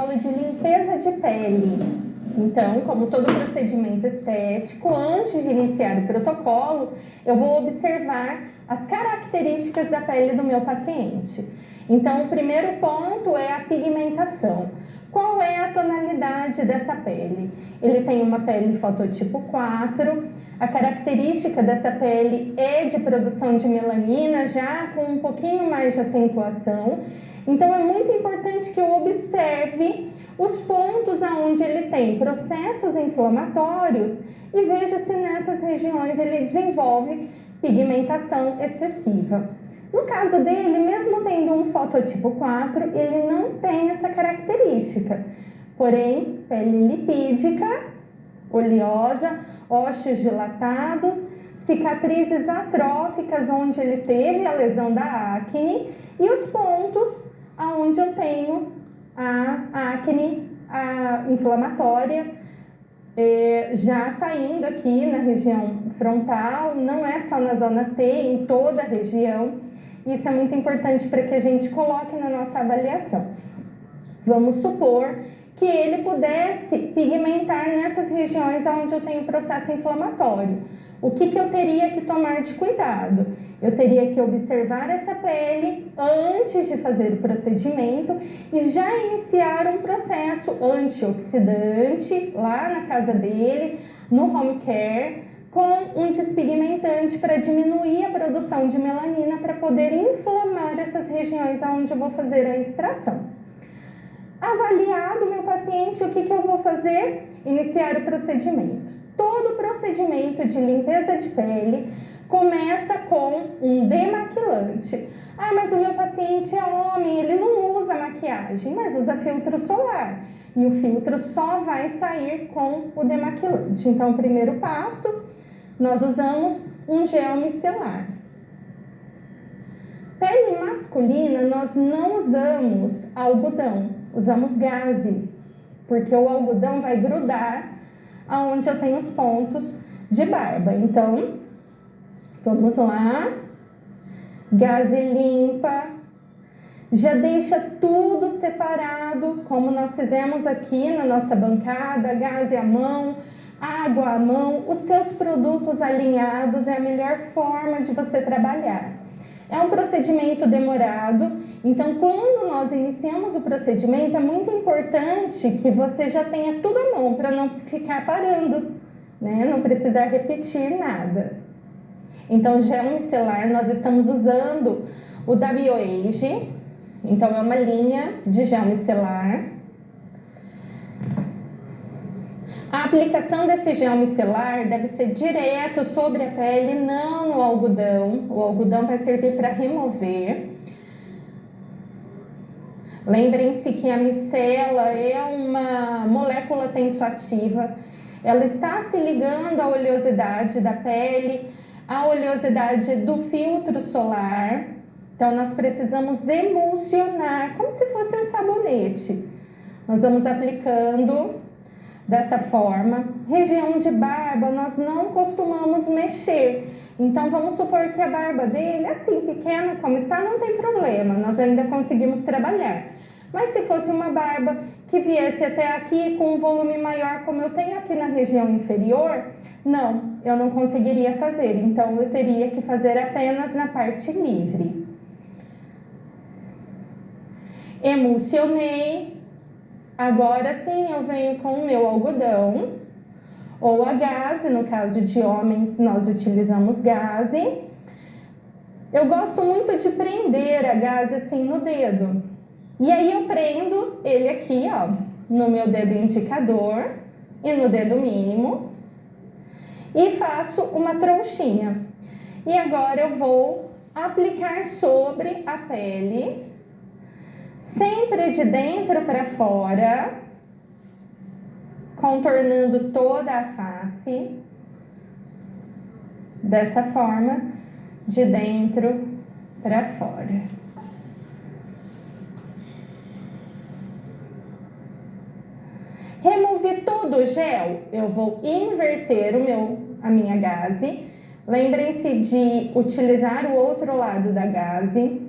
protocolo de limpeza de pele. Então, como todo procedimento estético, antes de iniciar o protocolo, eu vou observar as características da pele do meu paciente. Então, o primeiro ponto é a pigmentação. Qual é a tonalidade dessa pele? Ele tem uma pele fototipo 4, a característica dessa pele é de produção de melanina, já com um pouquinho mais de acentuação. Então, é muito importante que eu observe os pontos onde ele tem processos inflamatórios e veja se nessas regiões ele desenvolve pigmentação excessiva. No caso dele, mesmo tendo um fototipo 4, ele não tem essa característica. Porém, pele lipídica, oleosa, ósseos dilatados, cicatrizes atróficas onde ele teve a lesão da acne e os pontos onde eu tenho a acne inflamatória já saindo aqui na região frontal, não é só na zona T, em toda a região. Isso é muito importante para que a gente coloque na nossa avaliação. Vamos supor que ele pudesse pigmentar nessas regiões onde eu tenho processo inflamatório. O que eu teria que tomar de cuidado? Eu teria que observar essa pele antes de fazer o procedimento e já iniciar um processo antioxidante lá na casa dele, no home care, com um despigmentante para diminuir a produção de melanina para poder inflamar essas regiões onde eu vou fazer a extração. Avaliado o meu paciente, o que eu vou fazer? Iniciar o procedimento. Todo procedimento de limpeza de pele começa com um demaquilante. Ah, mas o meu paciente é homem, ele não usa maquiagem, mas usa filtro solar. E o filtro só vai sair com o demaquilante. Então, o primeiro passo, nós usamos um gel micelar. Pele masculina, nós não usamos algodão, usamos gaze, porque o algodão vai grudar aonde eu tenho os pontos de barba. Então, vamos lá, gaze limpa, já deixa tudo separado, como nós fizemos aqui na nossa bancada, gaze à mão, água à mão, os seus produtos alinhados é a melhor forma de você trabalhar. É um procedimento demorado, então quando nós iniciamos o procedimento é muito importante que você já tenha tudo à mão para não ficar parando, né? Não precisar repetir nada. Então, gel micelar, nós estamos usando o da BioAge, então é uma linha de gel micelar. A aplicação desse gel micelar deve ser direto sobre a pele, não no algodão. O algodão vai servir para remover. Lembrem-se que a micela é uma molécula tensoativa. Ela está se ligando à oleosidade da pele, à oleosidade do filtro solar. Então, nós precisamos emulsionar, como se fosse um sabonete. Nós vamos aplicando dessa forma. Região de barba, nós não costumamos mexer. Então, vamos supor que a barba dele, assim, pequena como está, não tem problema. Nós ainda conseguimos trabalhar. Mas se fosse uma barba que viesse até aqui com um volume maior, como eu tenho aqui na região inferior, não, eu não conseguiria fazer. Então, eu teria que fazer apenas na parte livre. Emulsionei. Agora sim eu venho com o meu algodão ou a gaze, no caso de homens nós utilizamos gaze. Eu gosto muito de prender a gaze assim no dedo. E aí eu prendo ele aqui, ó, no meu dedo indicador e no dedo mínimo e faço uma trouxinha. E agora eu vou aplicar sobre a pele, sempre de dentro para fora, contornando toda a face, dessa forma, de dentro para fora. Removi todo o gel, eu vou inverter a minha gaze. Lembrem-se de utilizar o outro lado da gaze,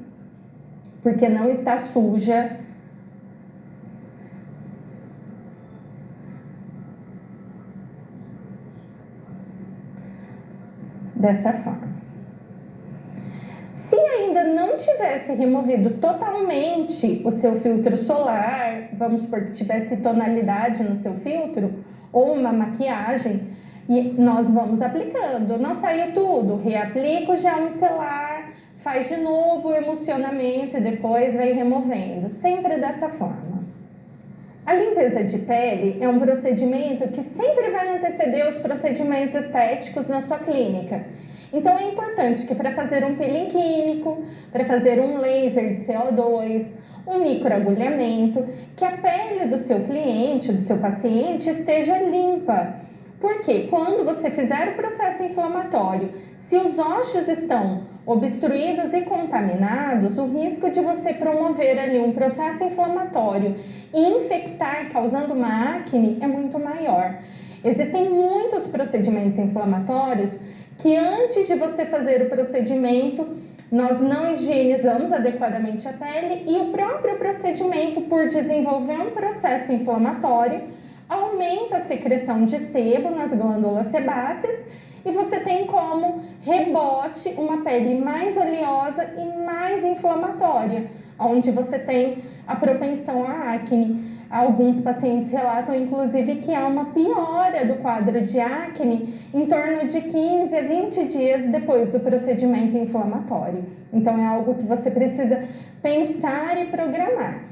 porque não está suja. dessa forma. Se ainda não tivesse removido totalmente o seu filtro solar, vamos supor que tivesse tonalidade no seu filtro, ou uma maquiagem, e nós vamos aplicando. Não saiu tudo, reaplica o gel micelar, faz de novo o emulsionamento e depois vai removendo, sempre dessa forma. A limpeza de pele é um procedimento que sempre vai anteceder os procedimentos estéticos na sua clínica. Então é importante que para fazer um peeling químico, para fazer um laser de CO2, um microagulhamento, que a pele do seu cliente, do seu paciente esteja limpa. Porque quando você fizer o processo inflamatório, se os ossos estão obstruídos e contaminados, o risco de você promover ali um processo inflamatório e infectar, causando uma acne, é muito maior. Existem muitos procedimentos inflamatórios que antes de você fazer o procedimento, nós não higienizamos adequadamente a pele e o próprio procedimento, por desenvolver um processo inflamatório, aumenta a secreção de sebo nas glândulas sebáceas e você tem como rebote uma pele mais oleosa e mais inflamatória, onde você tem a propensão à acne. Alguns pacientes relatam, inclusive, que há uma piora do quadro de acne em torno de 15 a 20 dias depois do procedimento inflamatório. Então, é algo que você precisa pensar e programar.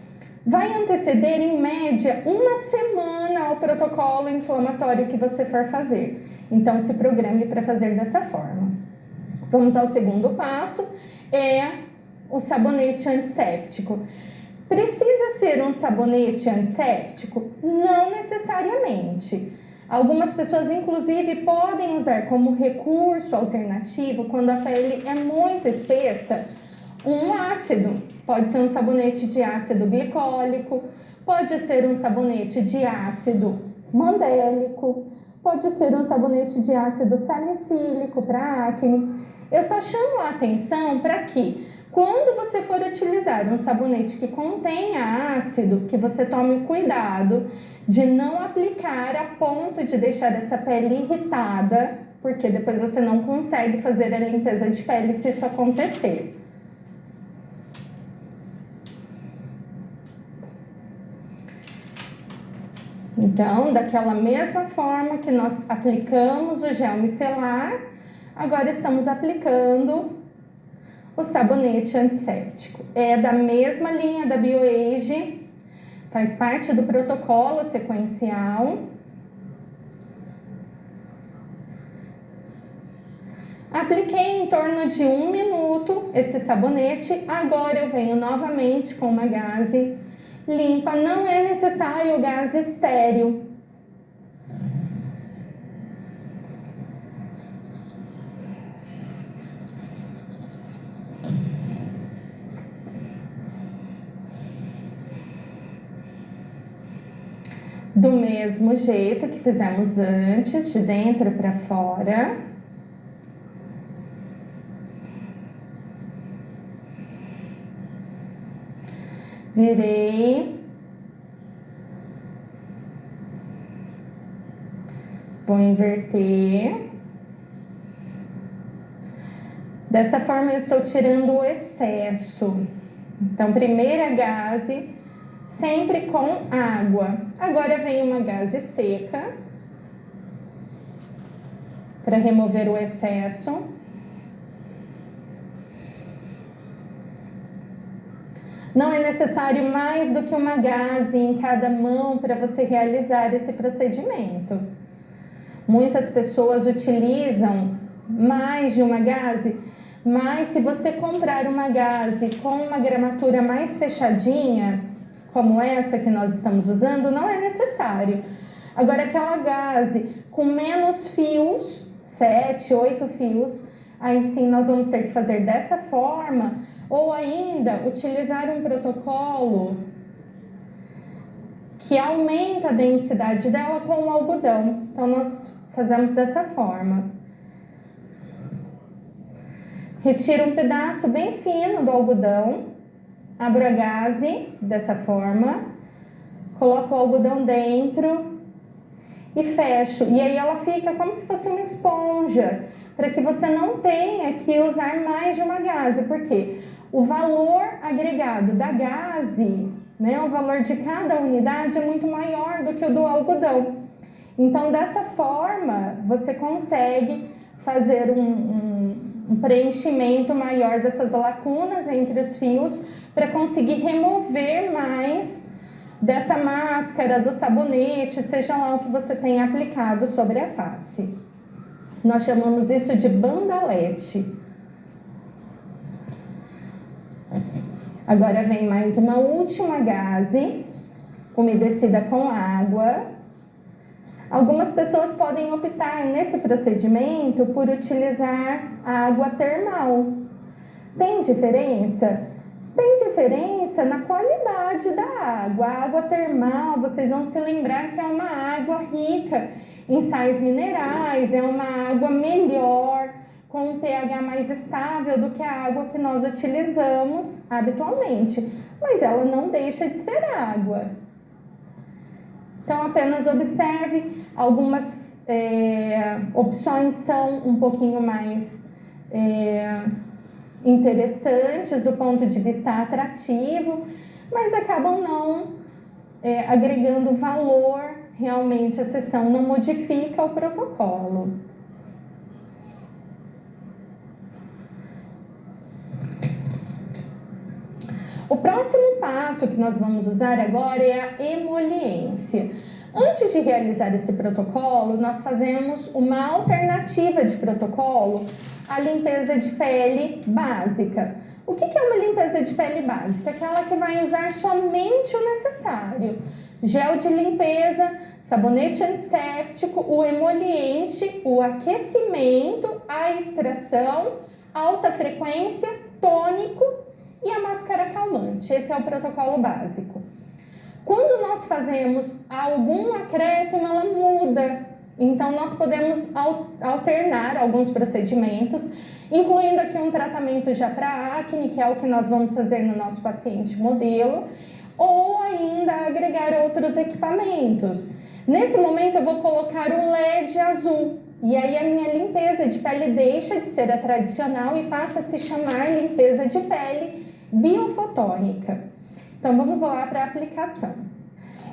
Vai anteceder, em média, uma semana ao protocolo inflamatório que você for fazer. Então, se programe para fazer dessa forma. Vamos ao segundo passo, é o sabonete antisséptico. Precisa ser um sabonete antisséptico? Não necessariamente. Algumas pessoas, inclusive, podem usar como recurso alternativo, quando a pele é muito espessa, um ácido. Pode ser um sabonete de ácido glicólico, pode ser um sabonete de ácido mandélico, pode ser um sabonete de ácido salicílico para acne. Eu só chamo a atenção para que, quando você for utilizar um sabonete que contenha ácido, que você tome cuidado de não aplicar a ponto de deixar essa pele irritada, porque depois você não consegue fazer a limpeza de pele se isso acontecer. Então, daquela mesma forma que nós aplicamos o gel micelar, agora estamos aplicando o sabonete antisséptico. É da mesma linha da BioAge, faz parte do protocolo sequencial. Apliquei em torno de 1 minuto esse sabonete, agora eu venho novamente com uma gaze limpa, não é necessário gás estéril. Do mesmo jeito que fizemos antes, de dentro para fora. Virei. Vou inverter. Dessa forma eu estou tirando o excesso. Então, primeira gaze, sempre com água. Agora vem uma gaze seca para remover o excesso. Não é necessário mais do que uma gaze em cada mão para você realizar esse procedimento. Muitas pessoas utilizam mais de uma gaze, mas se você comprar uma gaze com uma gramatura mais fechadinha, como essa que nós estamos usando, não é necessário. Agora, aquela gaze com menos fios, 7, 8 fios, aí sim nós vamos ter que fazer dessa forma, ou ainda utilizar um protocolo que aumenta a densidade dela com o algodão. Então, nós fazemos dessa forma. Retiro um pedaço bem fino do algodão, abro a gaze dessa forma, coloco o algodão dentro e fecho. E aí ela fica como se fosse uma esponja, para que você não tenha que usar mais de uma gaze, porque o valor agregado da gaze, né, o valor de cada unidade é muito maior do que o do algodão. Então, dessa forma, você consegue fazer um preenchimento maior dessas lacunas entre os fios para conseguir remover mais dessa máscara, do sabonete, seja lá o que você tenha aplicado sobre a face. Nós chamamos isso de bandalete. Agora vem mais uma última gaze, umedecida com água. Algumas pessoas podem optar nesse procedimento por utilizar água termal. Tem diferença? Tem diferença na qualidade da água. A água termal, vocês vão se lembrar que é uma água rica em sais minerais, é uma água melhor, com um pH mais estável do que a água que nós utilizamos habitualmente. Mas ela não deixa de ser água. Então, apenas observe, algumas opções são um pouquinho mais interessantes do ponto de vista atrativo, mas acabam não agregando valor, realmente a sessão não modifica o protocolo. O próximo passo que nós vamos usar agora é a emoliência. Antes de realizar esse protocolo, nós fazemos uma alternativa de protocolo à limpeza de pele básica. O que é uma limpeza de pele básica? Aquela que vai usar somente o necessário. Gel de limpeza, sabonete antisséptico, o emoliente, o aquecimento, a extração, alta frequência, tônico e a máscara calmante. Esse é o protocolo básico. Quando nós fazemos algum acréscimo, ela muda. Então, nós podemos alternar alguns procedimentos, incluindo aqui um tratamento já para acne, que é o que nós vamos fazer no nosso paciente modelo, ou ainda agregar outros equipamentos. Nesse momento, eu vou colocar o LED azul. E aí, a minha limpeza de pele deixa de ser a tradicional e passa a se chamar limpeza de pele biofotônica. Então, vamos lá para a aplicação.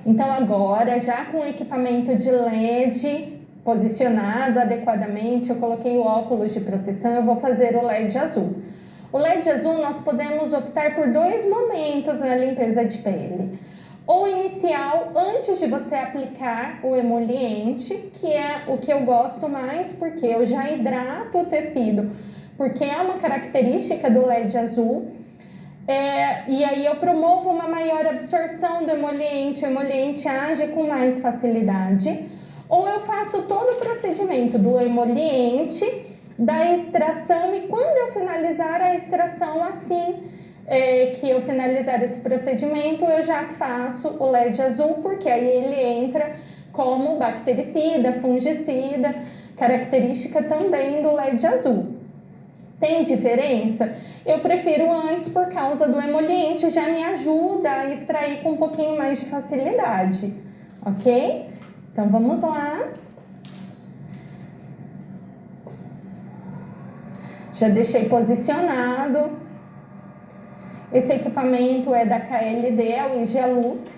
Então, agora, já com o equipamento de LED posicionado adequadamente, eu coloquei o óculos de proteção, eu vou fazer o LED azul. O LED azul, nós podemos optar por dois momentos na limpeza de pele. Ou inicial, antes de você aplicar o emoliente, que é o que eu gosto mais, porque eu já hidrato o tecido, porque é uma característica do LED azul. E aí eu promovo uma maior absorção do emoliente, o emoliente age com mais facilidade. Ou eu faço todo o procedimento do emoliente, da extração, e quando eu finalizar a extração, assim que eu finalizar esse procedimento, eu já faço o LED azul, porque aí ele entra como bactericida, fungicida, característica também do LED azul. Tem diferença? Eu prefiro antes por causa do emoliente, já me ajuda a extrair com um pouquinho mais de facilidade, ok? Então, vamos lá. Já deixei posicionado. Esse equipamento é da KLD, é o Igelux.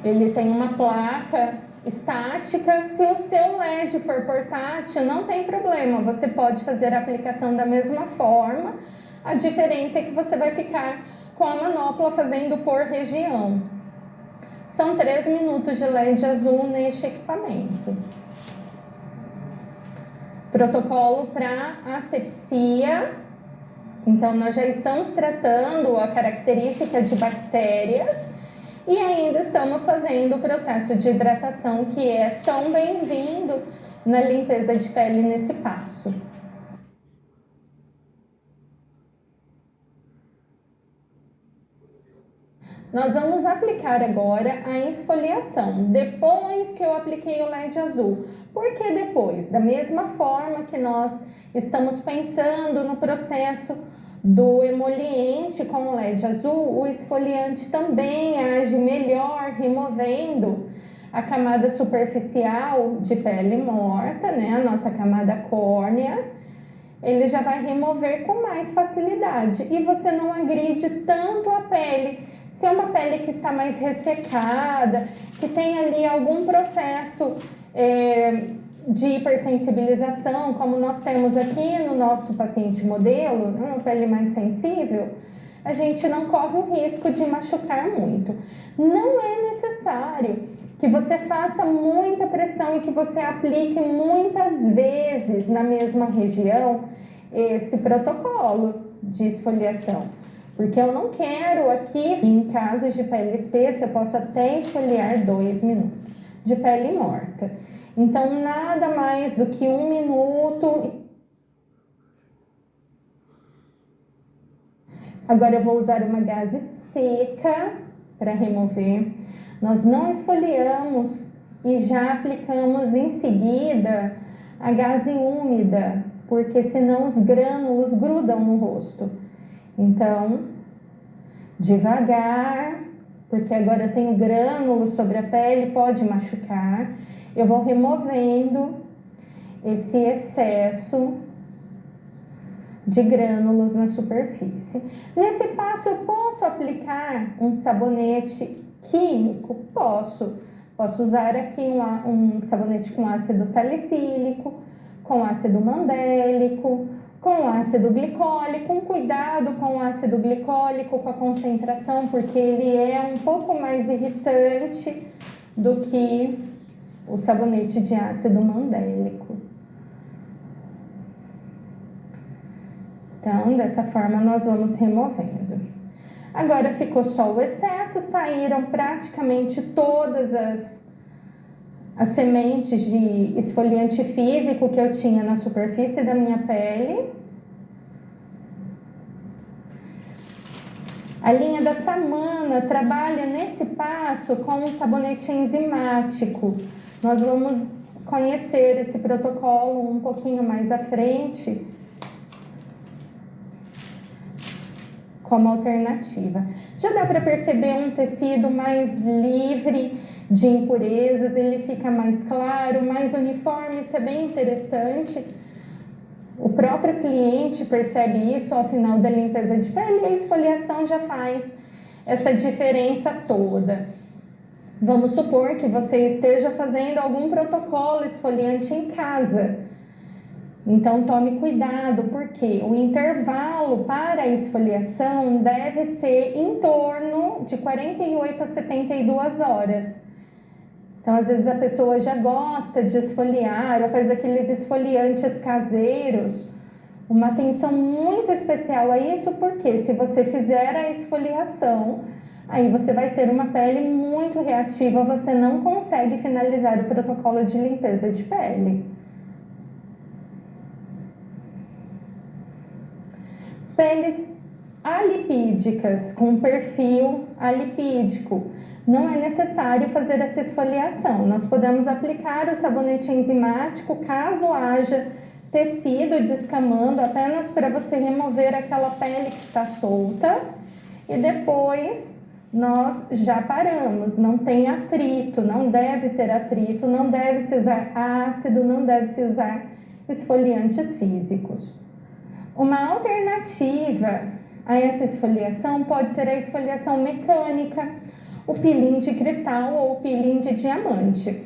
Ele tem uma placa estática. Se o seu LED for portátil, não tem problema, você pode fazer a aplicação da mesma forma. A diferença é que você vai ficar com a manopla fazendo por região. São 3 minutos de LED azul neste equipamento. Protocolo para asepsia. Então, nós já estamos tratando a característica de bactérias e ainda estamos fazendo o processo de hidratação, que é tão bem-vindo na limpeza de pele nesse passo. Nós vamos aplicar agora a esfoliação, depois que eu apliquei o LED azul. Por que depois? Da mesma forma que nós estamos pensando no processo do emoliente com o LED azul, o esfoliante também age melhor, removendo a camada superficial de pele morta, né, a nossa camada córnea, ele já vai remover com mais facilidade e você não agride tanto a pele. Se é uma pele que está mais ressecada, que tem ali algum processo de hipersensibilização, como nós temos aqui no nosso paciente modelo, uma pele mais sensível, a gente não corre o risco de machucar muito. Não é necessário que você faça muita pressão e que você aplique muitas vezes na mesma região esse protocolo de esfoliação. Porque eu não quero aqui, em casos de pele espessa, eu posso até esfoliar 2 minutos de pele morta. Então, nada mais do que 1 minuto. Agora eu vou usar uma gaze seca para remover. Nós não esfoliamos e já aplicamos em seguida a gaze úmida, porque senão os grânulos grudam no rosto. Então, devagar, porque agora eu tenho grânulo sobre a pele, pode machucar. Eu vou removendo esse excesso de grânulos na superfície. Nesse passo eu posso aplicar um sabonete químico? Posso. Posso usar aqui um sabonete com ácido salicílico, com ácido mandélico, com ácido glicólico. Cuidado com o ácido glicólico, com a concentração, porque ele é um pouco mais irritante do que o sabonete de ácido mandélico. Então, dessa forma, nós vamos removendo. Agora ficou só o excesso, saíram praticamente todas as sementes de esfoliante físico que eu tinha na superfície da minha pele. A linha da Samana trabalha nesse passo com um sabonete enzimático. Nós vamos conhecer esse protocolo um pouquinho mais à frente como alternativa. Já dá para perceber um tecido mais livre de impurezas, ele fica mais claro, mais uniforme, isso é bem interessante. O próprio cliente percebe isso ao final da limpeza de pele e a esfoliação já faz essa diferença toda. Vamos supor que você esteja fazendo algum protocolo esfoliante em casa. Então tome cuidado, porque o intervalo para a esfoliação deve ser em torno de 48 a 72 horas. Então, às vezes a pessoa já gosta de esfoliar ou faz aqueles esfoliantes caseiros. Uma atenção muito especial a isso, porque se você fizer a esfoliação, aí você vai ter uma pele muito reativa, você não consegue finalizar o protocolo de limpeza de pele. Peles alipídicas, com perfil alipídico. Não é necessário fazer essa esfoliação. Nós podemos aplicar o sabonete enzimático caso haja tecido descamando, apenas para você remover aquela pele que está solta. E depois nós já paramos. Não tem atrito, não deve ter atrito, não deve se usar ácido, não deve se usar esfoliantes físicos. Uma alternativa a essa esfoliação pode ser a esfoliação mecânica, o peeling de cristal ou o peeling de diamante.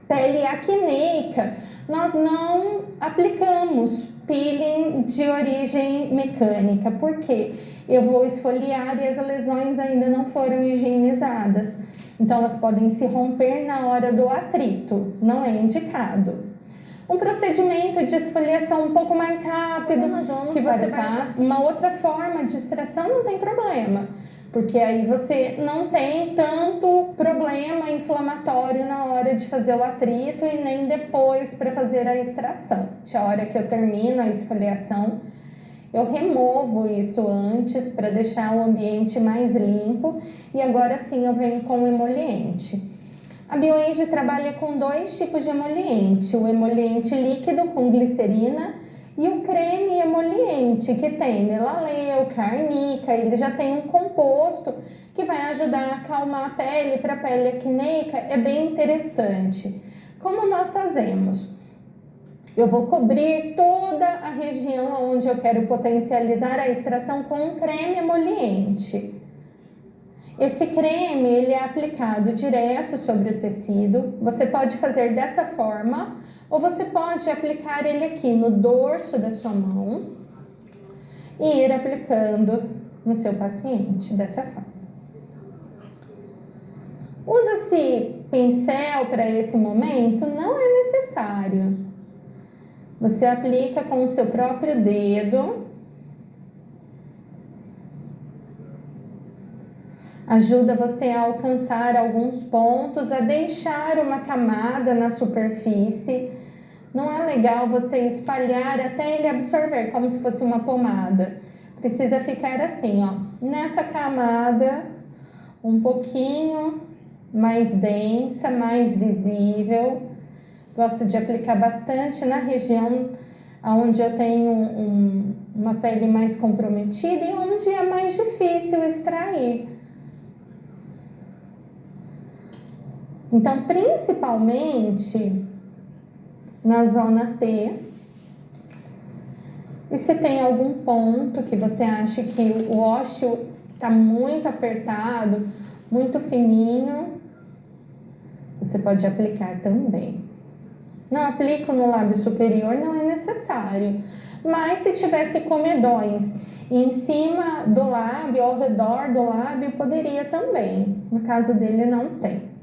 Pele acneica, nós não aplicamos peeling de origem mecânica, porque eu vou esfoliar e as lesões ainda não foram higienizadas. Então elas podem se romper na hora do atrito, não é indicado. Um procedimento de esfoliação um pouco mais rápido, que você vai uma outra forma de extração, não tem problema, porque aí você não tem tanto problema inflamatório na hora de fazer o atrito e nem depois para fazer a extração. A hora que eu termino a esfoliação, eu removo isso antes para deixar o ambiente mais limpo e agora sim eu venho com o emoliente. A BioEnge trabalha com 2 tipos de emoliente, o emoliente líquido com glicerina e o creme emoliente, que tem melaleuca, arnica, ele já tem um composto que vai ajudar a acalmar a pele para a pele acneica. É bem interessante. Como nós fazemos? Eu vou cobrir toda a região onde eu quero potencializar a extração com um creme emoliente. Esse creme, ele é aplicado direto sobre o tecido. Você pode fazer dessa forma, ou você pode aplicar ele aqui no dorso da sua mão e ir aplicando no seu paciente, dessa forma. Usa-se pincel para esse momento? Não é necessário. Você aplica com o seu próprio dedo. Ajuda você a alcançar alguns pontos, a deixar uma camada na superfície. Não é legal você espalhar até ele absorver, como se fosse uma pomada. Precisa ficar assim, ó, nessa camada, um pouquinho mais densa, mais visível. Gosto de aplicar bastante na região onde eu tenho uma pele mais comprometida e onde é mais difícil extrair. Então, principalmente na zona T. E se tem algum ponto que você acha que o ósseo está muito apertado, muito fininho, você pode aplicar também. Não aplico no lábio superior, não é necessário. Mas se tivesse comedões em cima do lábio, ao redor do lábio, poderia também. No caso dele, não tem.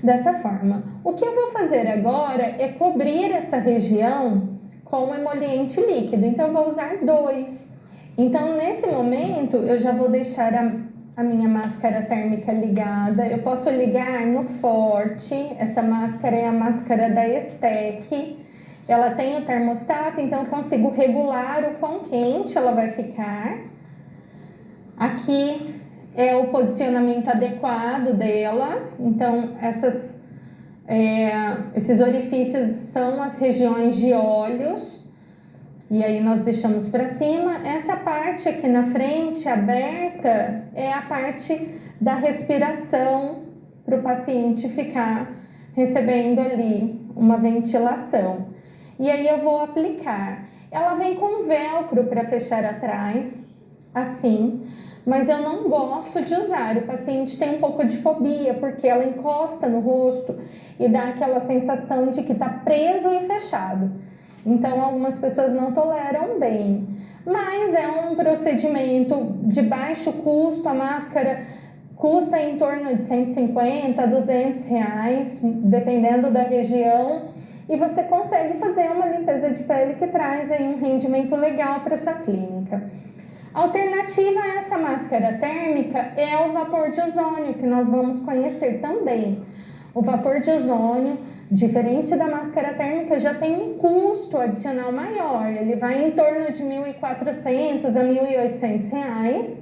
Dessa forma, o que eu vou fazer agora é cobrir essa região com emoliente líquido. Então, eu vou usar 2. Então, nesse momento, eu já vou deixar a minha máscara térmica ligada. Eu posso ligar no forte. Essa máscara é a máscara da Estec. Ela tem o termostato, então eu consigo regular o quão quente ela vai ficar. Aqui é o posicionamento adequado dela. Então, esses orifícios são as regiões de olhos. E aí nós deixamos para cima. Essa parte aqui na frente, aberta, é a parte da respiração, para o paciente ficar recebendo ali uma ventilação. E aí eu vou aplicar. Ela vem com velcro para fechar atrás, assim, mas eu não gosto de usar. O paciente tem um pouco de fobia, porque ela encosta no rosto e dá aquela sensação de que está preso e fechado. Então, algumas pessoas não toleram bem. Mas é um procedimento de baixo custo. A máscara custa em torno de 150 a 200 reais, dependendo da região. E você consegue fazer uma limpeza de pele que traz aí um rendimento legal para sua clínica. A alternativa a essa máscara térmica é o vapor de ozônio, que nós vamos conhecer também. O vapor de ozônio, diferente da máscara térmica, já tem um custo adicional maior. Ele vai em torno de 1.400 a 1.800 reais.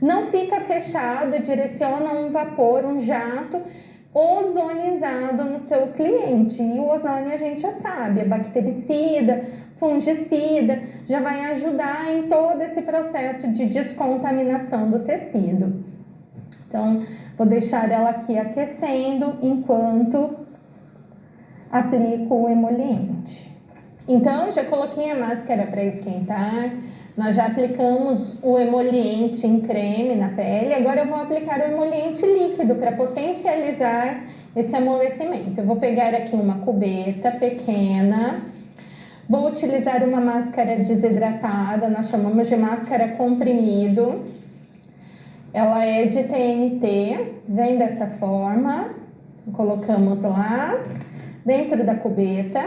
Não fica fechado, direciona um vapor, um jato ozonizado no seu cliente. E o ozônio a gente já sabe, é bactericida, fungicida, já vai ajudar em todo esse processo de descontaminação do tecido. Então, vou deixar ela aqui aquecendo enquanto aplico o emoliente. Então, já coloquei a máscara para esquentar. Nós já aplicamos o emoliente em creme na pele. Agora eu vou aplicar o emoliente líquido para potencializar esse amolecimento. Eu vou pegar aqui uma cubeta pequena. Vou utilizar uma máscara desidratada. Nós chamamos de máscara comprimido. Ela é de TNT. Vem dessa forma. Colocamos lá dentro da cubeta.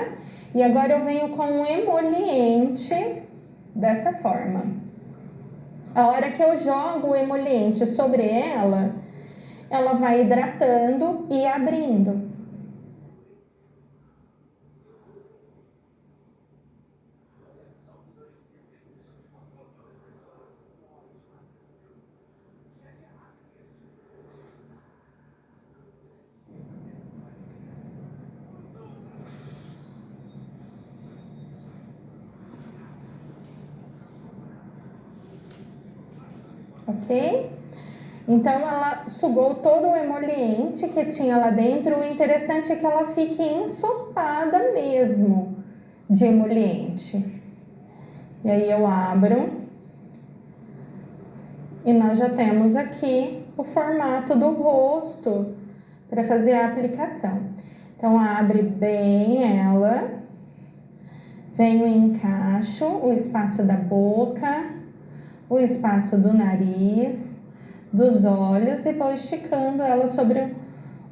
E agora eu venho com um emoliente dessa forma. A hora que eu jogo o emoliente sobre ela, ela vai hidratando e abrindo. ok? Então, ela sugou todo o emoliente que tinha lá dentro. O interessante é que ela fique ensopada mesmo de emoliente. E aí eu abro e nós já temos aqui o formato do rosto para fazer a aplicação. Então, abre bem ela, venho e encaixo o espaço da boca, o espaço do nariz, dos olhos e vou esticando ela sobre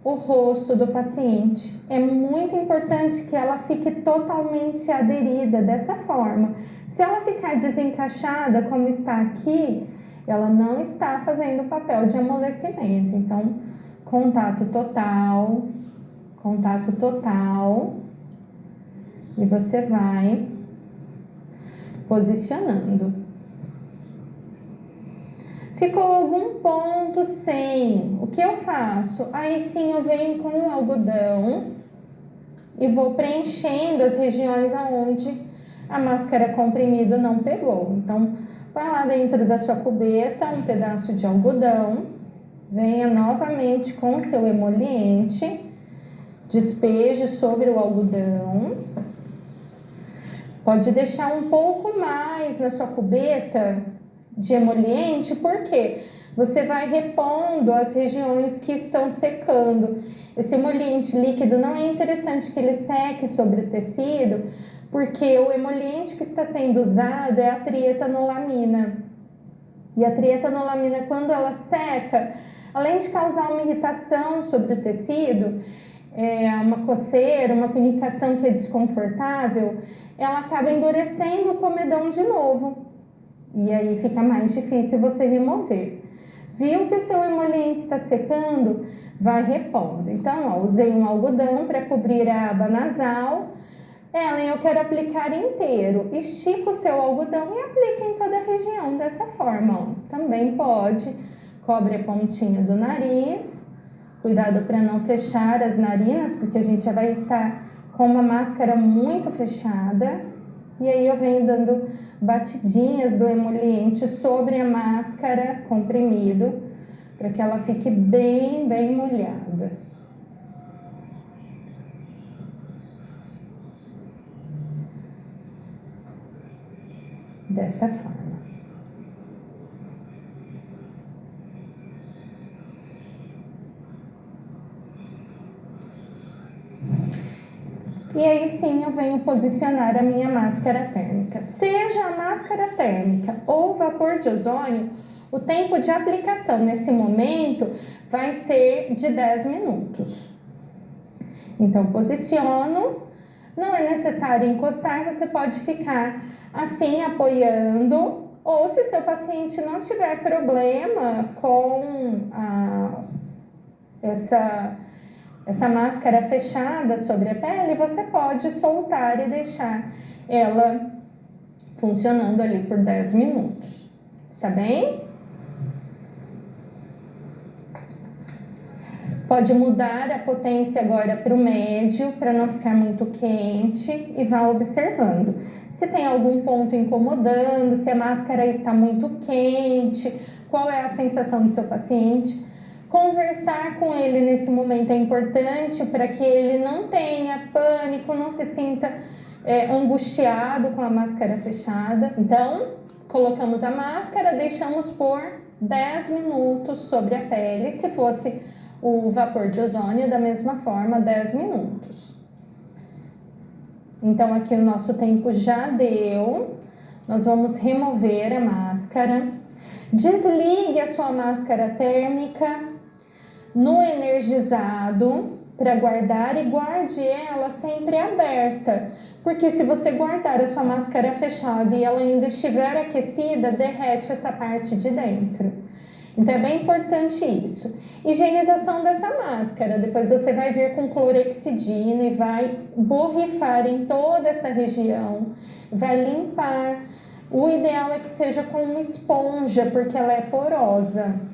o rosto do paciente. É muito importante que ela fique totalmente aderida dessa forma. Se ela ficar desencaixada como está aqui, ela não está fazendo o papel de amolecimento. Então, contato total, e você vai posicionando. Ficou algum ponto sem, o que eu faço? Aí sim eu venho com o algodão e vou preenchendo as regiões aonde a máscara comprimido não pegou. Então, vai lá dentro da sua cubeta um pedaço de algodão, venha novamente com o seu emoliente, despeje sobre o algodão. Pode deixar um pouco mais na sua cubeta de emoliente, porque você vai repondo as regiões que estão secando. Esse emoliente líquido não é interessante que ele seque sobre o tecido, porque o emoliente que está sendo usado é a trietanolamina. E a trietanolamina, quando ela seca, além de causar uma irritação sobre o tecido, uma coceira, uma pinicação que é desconfortável, ela acaba endurecendo o comedão de novo. E aí fica mais difícil você remover. Viu que o seu emoliente está secando? Vai repondo. Então, usei um algodão para cobrir a aba nasal. Ellen, eu quero aplicar inteiro. Estica o seu algodão e aplica em toda a região dessa forma. Também pode. Cobre a pontinha do nariz. Cuidado para não fechar as narinas, porque a gente já vai estar com uma máscara muito fechada. E aí eu venho dando batidinhas do emoliente sobre a máscara comprimido, para que ela fique bem molhada. Dessa forma. E aí sim eu venho posicionar a minha máscara térmica. Seja a máscara térmica ou vapor de ozônio, o tempo de aplicação nesse momento vai ser de 10 minutos. Então, posiciono, não é necessário encostar, você pode ficar assim apoiando, ou se o seu paciente não tiver problema com essa máscara fechada sobre a pele, você pode soltar e deixar ela funcionando ali por 10 minutos. Tá bem? Pode mudar a potência agora para o médio, para não ficar muito quente, e vá observando. Se tem algum ponto incomodando, se a máscara está muito quente, qual é a sensação do seu paciente. Conversar com ele nesse momento é importante para que ele não tenha pânico, não se sinta angustiado com a máscara fechada. Então, colocamos a máscara, deixamos por 10 minutos sobre a pele. Se fosse o vapor de ozônio, da mesma forma, 10 minutos. Então, aqui o nosso tempo já deu. Nós vamos remover a máscara. Desligue a sua máscara térmica no energizado para guardar, e guarde ela sempre aberta, porque se você guardar a sua máscara fechada e ela ainda estiver aquecida, derrete essa parte de dentro. Então é bem importante isso. Higienização dessa máscara, depois você vai vir com clorexidina e vai borrifar em toda essa região, vai limpar. O ideal é que seja com uma esponja, porque ela é porosa.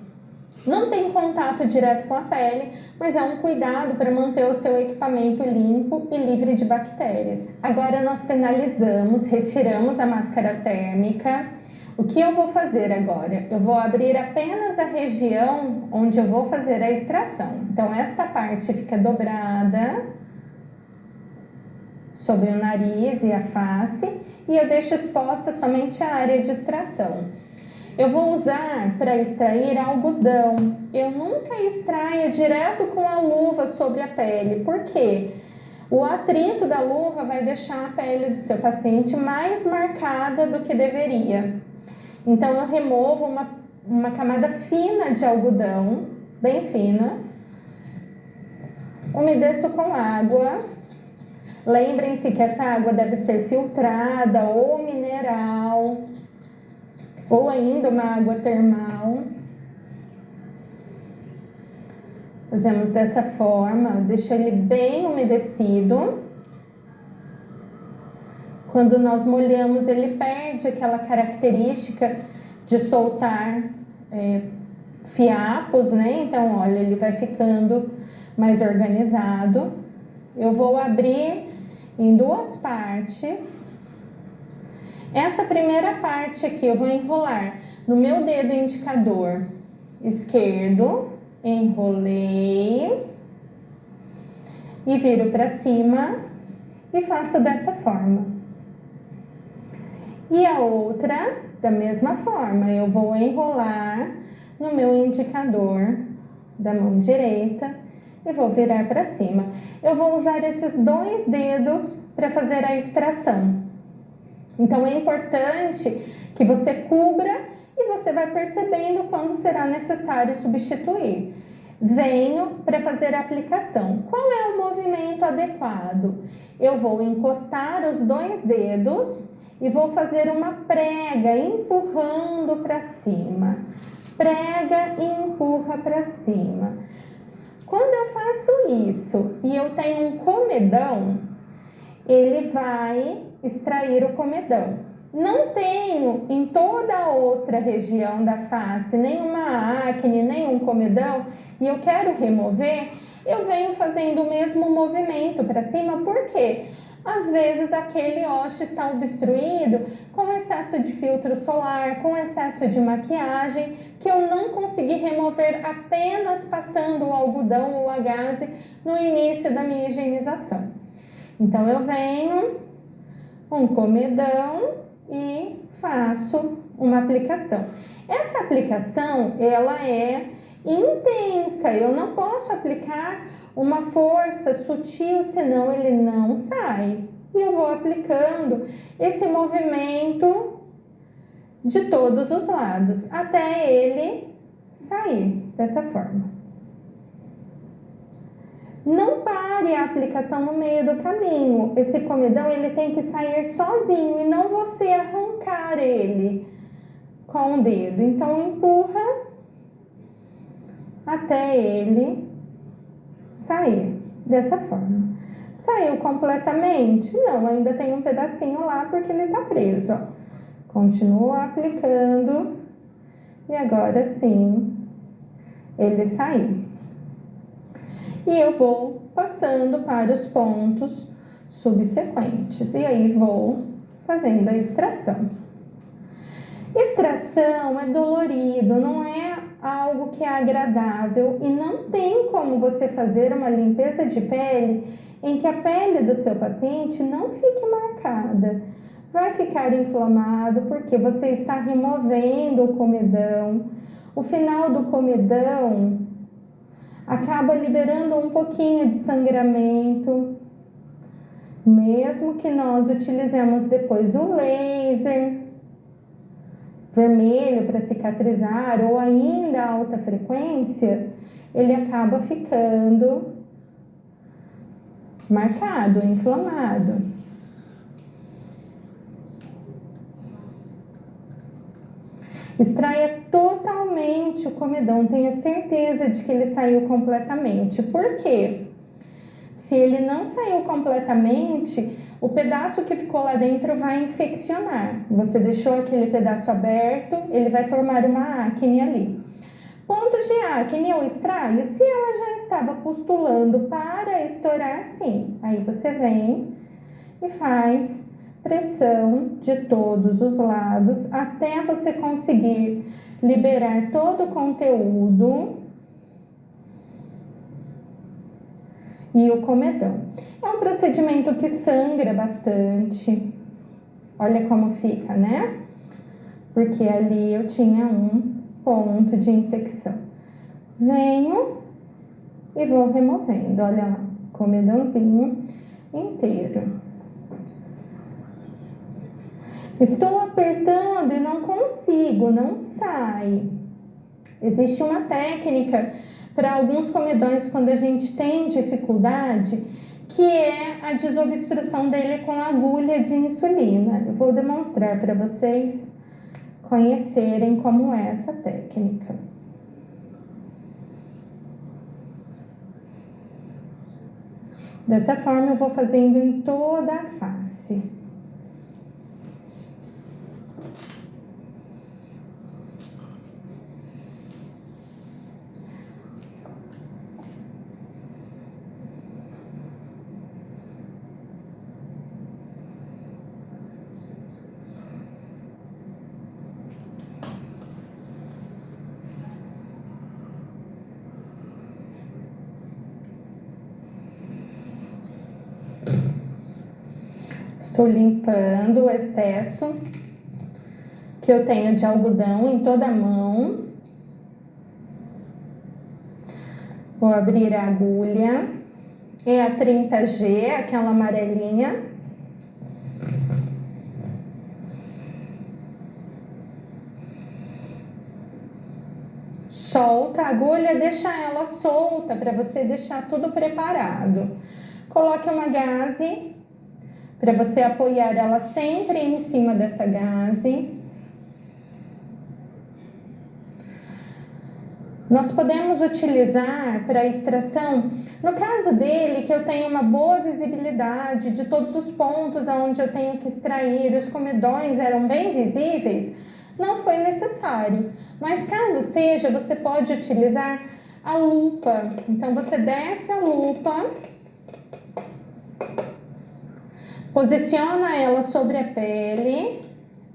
Não tem contato direto com a pele, mas é um cuidado para manter o seu equipamento limpo e livre de bactérias. Agora nós finalizamos, retiramos a máscara térmica. O que eu vou fazer agora? Eu vou abrir apenas a região onde eu vou fazer a extração. Então, esta parte fica dobrada sobre o nariz e a face e eu deixo exposta somente a área de extração. Eu vou usar para extrair algodão. Eu nunca extraia direto com a luva sobre a pele. Por quê? O atrito da luva vai deixar a pele do seu paciente mais marcada do que deveria. Então, eu removo uma camada fina de algodão, bem fina, umedeço com água. Lembrem-se que essa água deve ser filtrada ou mineral, ou ainda uma água termal. Fazemos dessa forma, deixo ele bem umedecido. Quando nós molhamos, ele perde aquela característica de soltar fiapos, né? Então, olha, ele vai ficando mais organizado. Eu vou abrir em duas partes. Essa primeira parte aqui eu vou enrolar no meu dedo indicador esquerdo, enrolei e viro para cima e faço dessa forma. E a outra, da mesma forma, eu vou enrolar no meu indicador da mão direita e vou virar para cima. Eu vou usar esses dois dedos para fazer a extração. Então, é importante que você cubra e você vai percebendo quando será necessário substituir. Venho para fazer a aplicação. Qual é o movimento adequado? Eu vou encostar os dois dedos e vou fazer uma prega empurrando para cima. Prega e empurra para cima. Quando eu faço isso e eu tenho um comedão, ele vai extrair o comedão. Não tenho em toda a outra região da face nenhuma acne, nenhum comedão e eu quero remover, eu venho fazendo o mesmo movimento para cima, por quê? Às vezes aquele osso está obstruído com excesso de filtro solar, com excesso de maquiagem, que eu não consegui remover apenas passando o algodão ou a gaze no início da minha higienização. Então eu venho um comedão e faço uma aplicação. Essa aplicação, ela é intensa, eu não posso aplicar uma força sutil, senão ele não sai. E eu vou aplicando esse movimento de todos os lados, até ele sair dessa forma. Não pare a aplicação no meio do caminho. Esse comedão, ele tem que sair sozinho e não você arrancar ele com o dedo. Então, empurra até ele sair dessa forma. Saiu completamente? Não, ainda tem um pedacinho lá porque ele tá preso, ó. Continua aplicando e agora sim ele saiu. E eu vou passando para os pontos subsequentes e aí vou fazendo a extração. Extração é dolorido, não é algo que é agradável e não tem como você fazer uma limpeza de pele em que a pele do seu paciente não fique marcada. Vai ficar inflamado porque você está removendo o comedão. O final do comedão acaba liberando um pouquinho de sangramento. Mesmo que nós utilizemos depois o laser vermelho para cicatrizar ou ainda alta frequência, ele acaba ficando marcado, inflamado. Extraia totalmente o comedão, tenha certeza de que ele saiu completamente. Por quê? Se ele não saiu completamente, o pedaço que ficou lá dentro vai infeccionar. Você deixou aquele pedaço aberto, ele vai formar uma acne ali. Pontos de acne eu extraio? Se ela já estava pustulando para estourar, sim. Aí você vem e faz pressão de todos os lados até você conseguir liberar todo o conteúdo e o comedão. É um procedimento que sangra bastante. Olha como fica, né? Porque ali eu tinha um ponto de infecção. Venho e vou removendo, olha lá, comedãozinho inteiro. Estou apertando e não consigo, não sai. Existe uma técnica para alguns comedões quando a gente tem dificuldade, que é a desobstrução dele com agulha de insulina. Eu vou demonstrar para vocês conhecerem como é essa técnica. Dessa forma eu vou fazendo em toda a face. Estou limpando o excesso que eu tenho de algodão em toda a mão. Vou abrir a agulha. É a 30G, aquela amarelinha. Solta a agulha, deixa ela solta para você deixar tudo preparado. Coloque uma gaze para você apoiar ela sempre em cima dessa gaze. Nós podemos utilizar para extração, no caso dele, que eu tenho uma boa visibilidade de todos os pontos onde eu tenho que extrair, os comedões eram bem visíveis, não foi necessário. Mas caso seja, você pode utilizar a lupa. Então você desce a lupa, posiciona ela sobre a pele,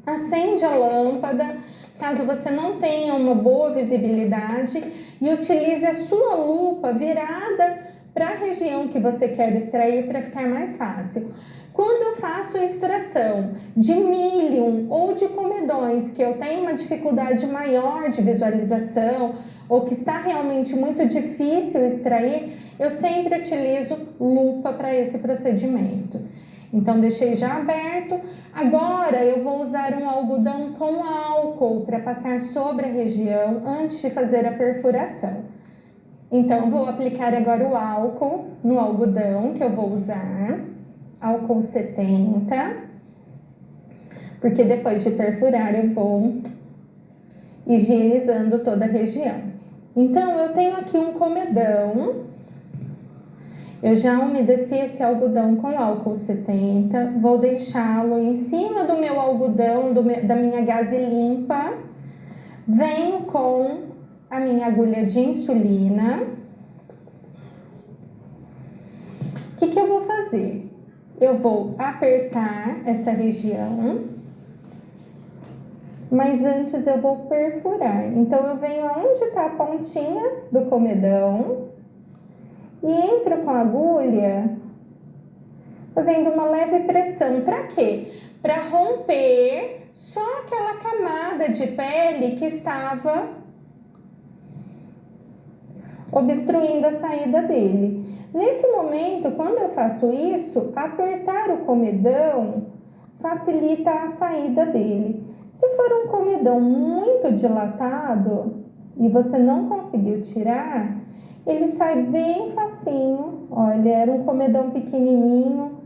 acende a lâmpada, caso você não tenha uma boa visibilidade, e utilize a sua lupa virada para a região que você quer extrair para ficar mais fácil. Quando eu faço extração de milho ou de comedões que eu tenho uma dificuldade maior de visualização ou que está realmente muito difícil extrair, eu sempre utilizo lupa para esse procedimento. Então, deixei já aberto. Agora, eu vou usar um algodão com álcool para passar sobre a região antes de fazer a perfuração. Então, vou aplicar agora o álcool no algodão que eu vou usar. Álcool 70. Porque depois de perfurar, eu vou higienizando toda a região. Então, eu tenho aqui um comedão. Eu já umedeci esse algodão com álcool 70, vou deixá-lo em cima do meu algodão, da minha gaze limpa. Venho com a minha agulha de insulina. O que eu vou fazer? Eu vou apertar essa região, mas antes eu vou perfurar. Então, eu venho aonde está a pontinha do comedão e entro com a agulha fazendo uma leve pressão. Para quê? Para romper só aquela camada de pele que estava obstruindo a saída dele. Nesse momento, quando eu faço isso, apertar o comedão facilita a saída dele. Se for um comedão muito dilatado e você não conseguiu tirar, ele sai bem facinho. Olha, era um comedão pequenininho,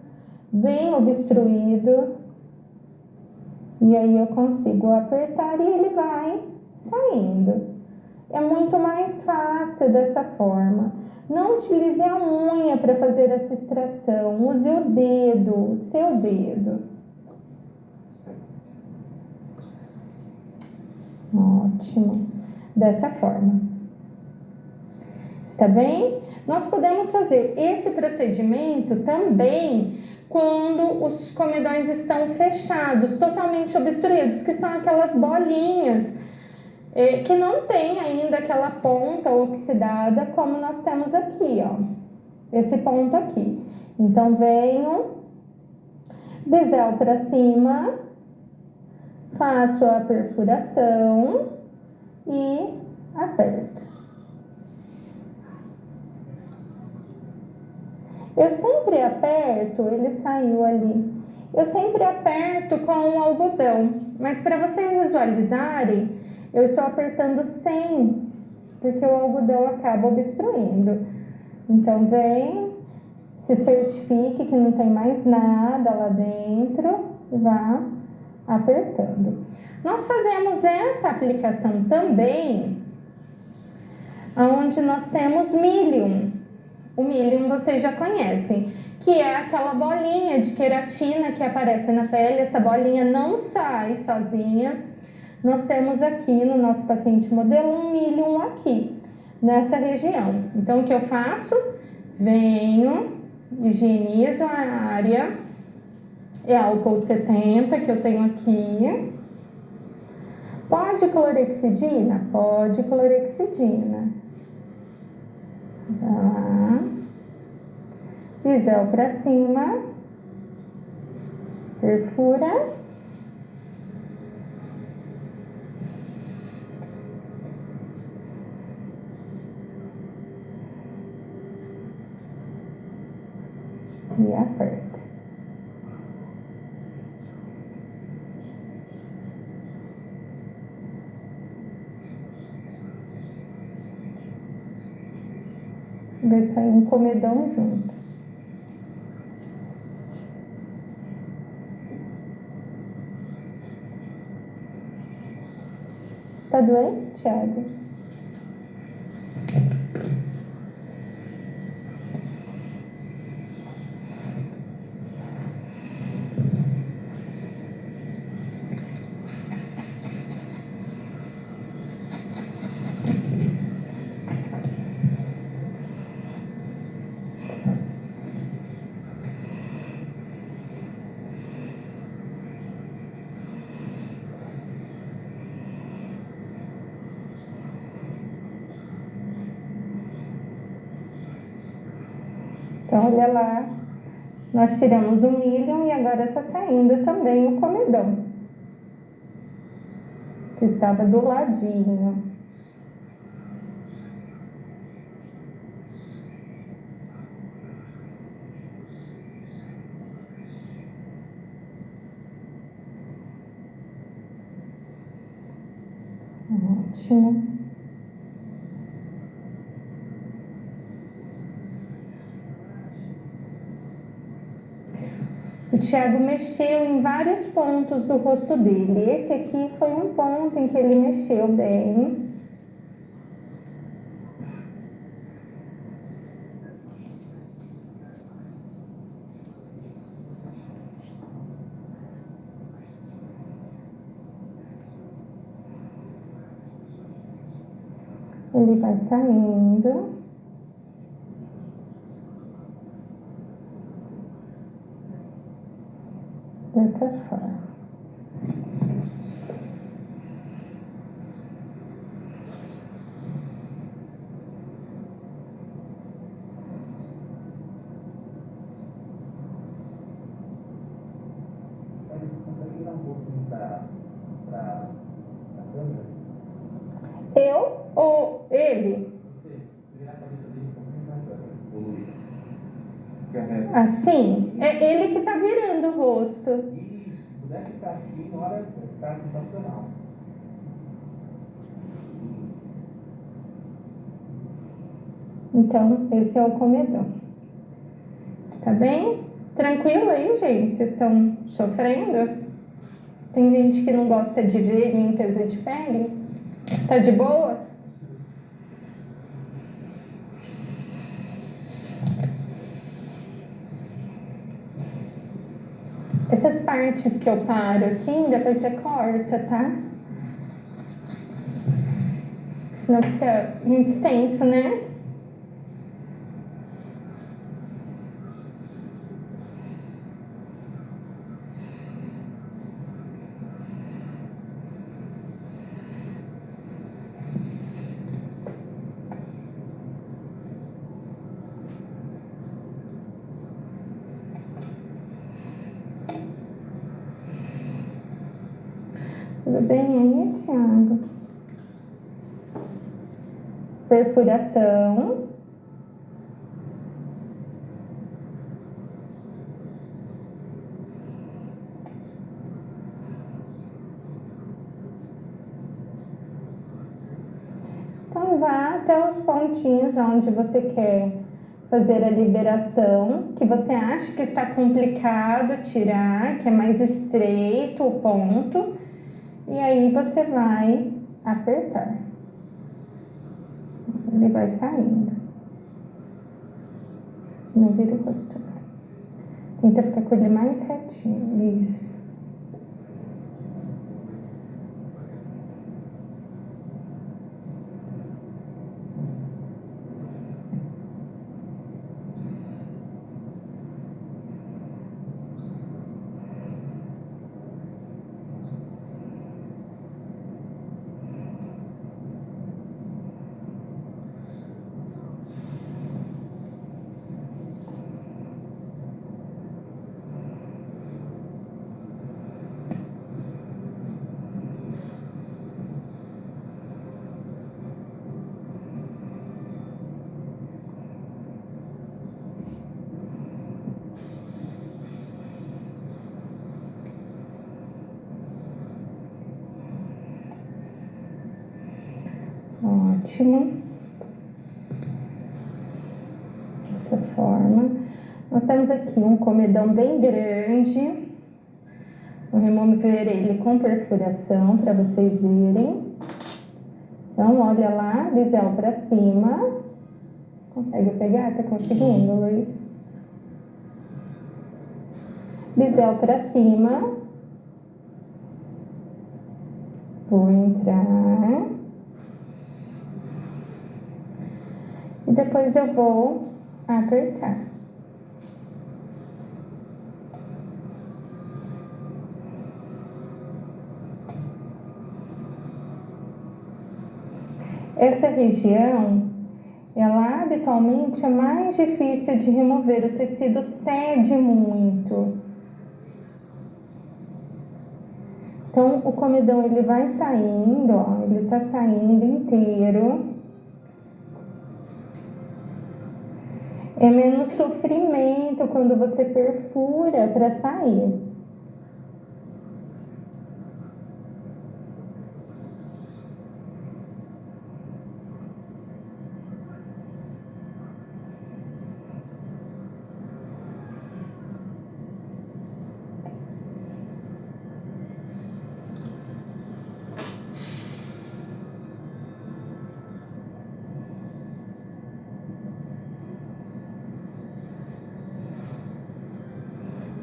bem obstruído. E aí eu consigo apertar e ele vai saindo. É muito mais fácil dessa forma. Não utilize a unha para fazer essa extração. Use o dedo, o seu dedo. Ótimo. Dessa forma. Está bem? Nós podemos fazer esse procedimento também quando os comedões estão fechados, totalmente obstruídos, que são aquelas bolinhas que não tem ainda aquela ponta oxidada como nós temos aqui, ó. Esse ponto aqui. Então, venho, bisel para cima, faço a perfuração e aperto. Eu sempre aperto, ele saiu ali. Eu sempre aperto com o algodão, mas para vocês visualizarem, eu estou apertando sem, porque o algodão acaba obstruindo. Então, vem, se certifique que não tem mais nada lá dentro e vá apertando. Nós fazemos essa aplicação também onde nós temos Milium. O Milium vocês já conhecem, que é aquela bolinha de queratina que aparece na pele. Essa bolinha não sai sozinha. Nós temos aqui no nosso paciente modelo um Milium aqui, nessa região. Então, o que eu faço? Venho, higienizo a área, é álcool 70 que eu tenho aqui. Pode clorexidina? Pode clorexidina. Tá. Bisel para cima, perfura. E aperta. Vai sair um comedão junto. Tá doendo, Thiago? Então, olha lá, nós tiramos o Milium e agora tá saindo também o comedão, que estava do ladinho. Ótimo. O Thiago mexeu em vários pontos do rosto dele. Esse aqui foi um ponto em que ele mexeu bem. Ele vai saindo. Dessa forma. Consegue dar um pouquinho para a câmera? Eu ou ele? Você virar a cabeça dele um pouquinho para a câmera, o Luiz. Assim? É ele que tá virando o rosto. Isso, se puder ficar assim, na hora ficar sensacional. Então, esse é o comedão. Está bem? Tranquilo aí, gente? Vocês estão sofrendo? Tem gente que não gosta de ver nem que a gente pegue? Tá de boa? Essas partes que eu paro assim, depois você corta, tá? Senão fica muito extenso, né? Tudo bem aí, Thiago? Perfuração. Então, vá até os pontinhos onde você quer fazer a liberação, que você acha que está complicado tirar, que é mais estreito o ponto, e aí você vai apertar. Ele vai saindo. Não vira o rosto. Tenta ficar com ele mais retinho. Isso. Ótimo. Dessa forma. Nós temos aqui um comedão bem grande. Vou remover ele com perfuração para vocês verem. Então, olha lá, bisel para cima. Consegue pegar? Tá conseguindo, Luiz? Bisel para cima. Vou entrar. E depois eu vou apertar. Essa região, ela habitualmente é mais difícil de remover, o tecido cede muito. Então, o comedão ele vai saindo, ó, ele tá saindo inteiro. É menos sofrimento quando você perfura para sair.